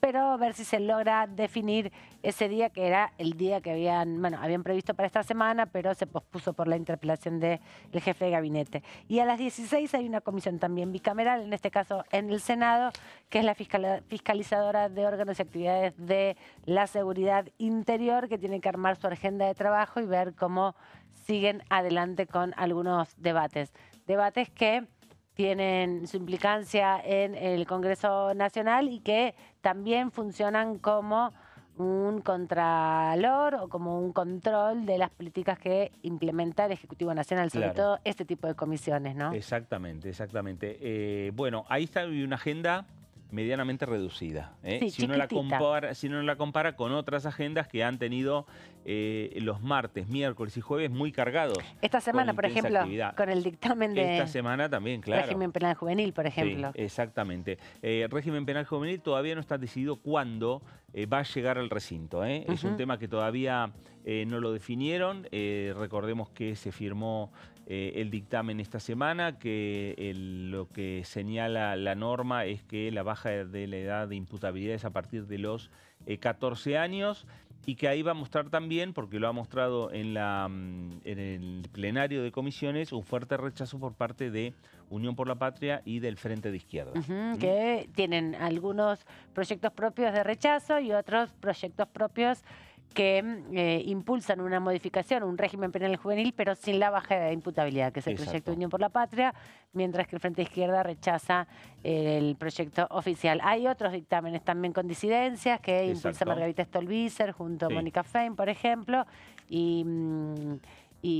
S2: pero ver si se logra definir ese día, que era el día que habían previsto para esta semana, pero se pospuso por la interpelación del jefe de gabinete. Y a las 16 hay una comisión también bicameral, en este caso en el Senado, que es la fiscalizadora de órganos y actividades de la seguridad interior, que tiene que armar su agenda de trabajo y ver cómo siguen adelante con algunos debates. Debates que tienen su implicancia en el Congreso Nacional y que también funcionan como un contralor o como un control de las políticas que implementa el Ejecutivo Nacional, sobre todo este tipo de comisiones, ¿no?
S3: Exactamente, exactamente. Bueno, ahí está una agenda medianamente reducida.
S2: Sí,
S3: si uno la compara con otras agendas que han tenido los martes, miércoles y jueves muy cargados.
S2: Esta semana, por ejemplo, con el dictamen de
S3: esta semana también, claro.
S2: régimen penal juvenil, por ejemplo.
S3: Sí, exactamente. Régimen penal juvenil todavía no está decidido cuándo va a llegar al recinto. Es un tema que todavía no lo definieron. Recordemos que se firmó el dictamen esta semana, que lo que señala la norma es que la baja de la edad de imputabilidad es a partir de los 14 años y que ahí va a mostrar también, porque lo ha mostrado en el plenario de comisiones, un fuerte rechazo por parte de Unión por la Patria y del Frente de Izquierda.
S2: Que tienen algunos proyectos propios de rechazo y otros proyectos propios que impulsan una modificación, un régimen penal juvenil, pero sin la baja de imputabilidad, que es el proyecto de Unión por la Patria, mientras que el Frente de Izquierda rechaza el proyecto oficial. Hay otros dictámenes también con disidencias que impulsa Margarita Stolbizer junto a Mónica Fein, por ejemplo, y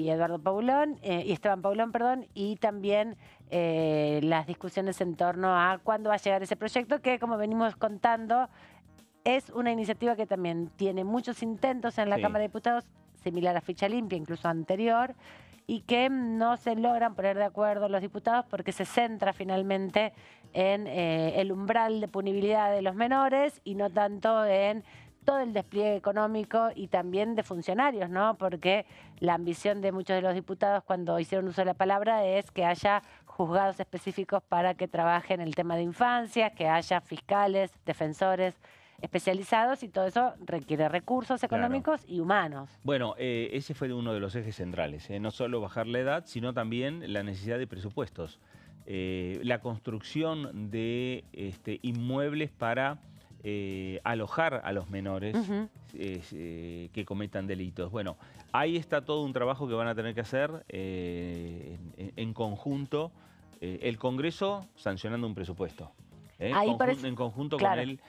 S2: Eduardo Paulón, y Esteban Paulón, perdón, y también las discusiones en torno a cuándo va a llegar ese proyecto, que como venimos contando, es una iniciativa que también tiene muchos intentos en la Cámara de Diputados, similar a Ficha Limpia, incluso anterior, y que no se logran poner de acuerdo los diputados porque se centra finalmente en el umbral de punibilidad de los menores y no tanto en todo el despliegue económico y también de funcionarios, ¿no? Porque la ambición de muchos de los diputados cuando hicieron uso de la palabra es que haya juzgados específicos para que trabajen el tema de infancia, que haya fiscales, defensores especializados, y todo eso requiere recursos económicos y humanos.
S3: Bueno, ese fue uno de los ejes centrales, no solo bajar la edad, sino también la necesidad de presupuestos. La construcción de inmuebles para alojar a los menores que cometan delitos. Bueno, ahí está todo un trabajo que van a tener que hacer en conjunto, el Congreso sancionando un presupuesto. En conjunto con el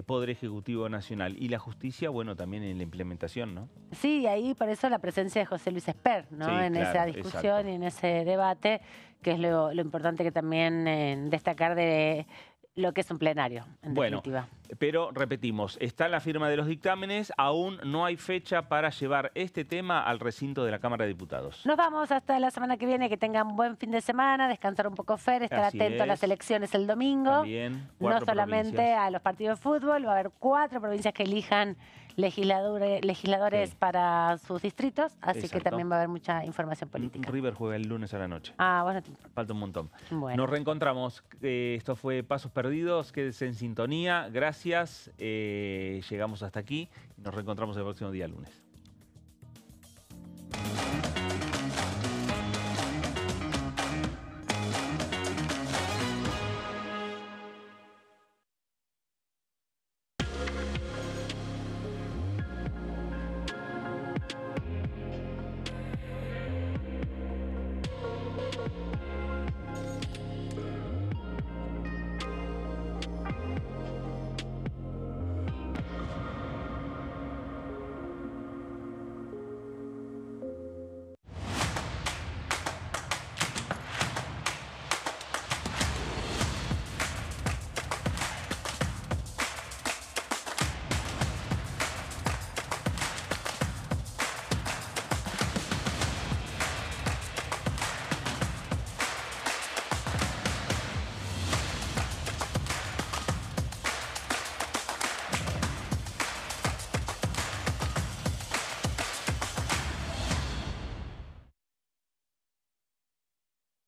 S3: Poder Ejecutivo Nacional y la justicia, bueno, también en la implementación, ¿no?
S2: Sí, ahí por eso la presencia de José Luis Esper, ¿no?
S3: Sí,
S2: en esa discusión y en ese debate, que es lo importante que también destacar de lo que es un plenario, en definitiva.
S3: Pero repetimos, está la firma de los dictámenes, aún no hay fecha para llevar este tema al recinto de la Cámara de Diputados.
S2: Nos vamos hasta la semana que viene, que tengan buen fin de semana, descansar un poco, Fer, estar atento a las elecciones el domingo.
S3: También,
S2: no solamente a los partidos de fútbol, va a haber 4 provincias que elijan legisladores para sus distritos, así que también va a haber mucha información política.
S3: River juega el lunes a la noche.
S2: Bueno.
S3: Falta un montón.
S2: Bueno.
S3: Nos reencontramos. Esto fue Pasos Perdidos. Quédense en sintonía. Gracias. Llegamos hasta aquí. Nos reencontramos el próximo día lunes.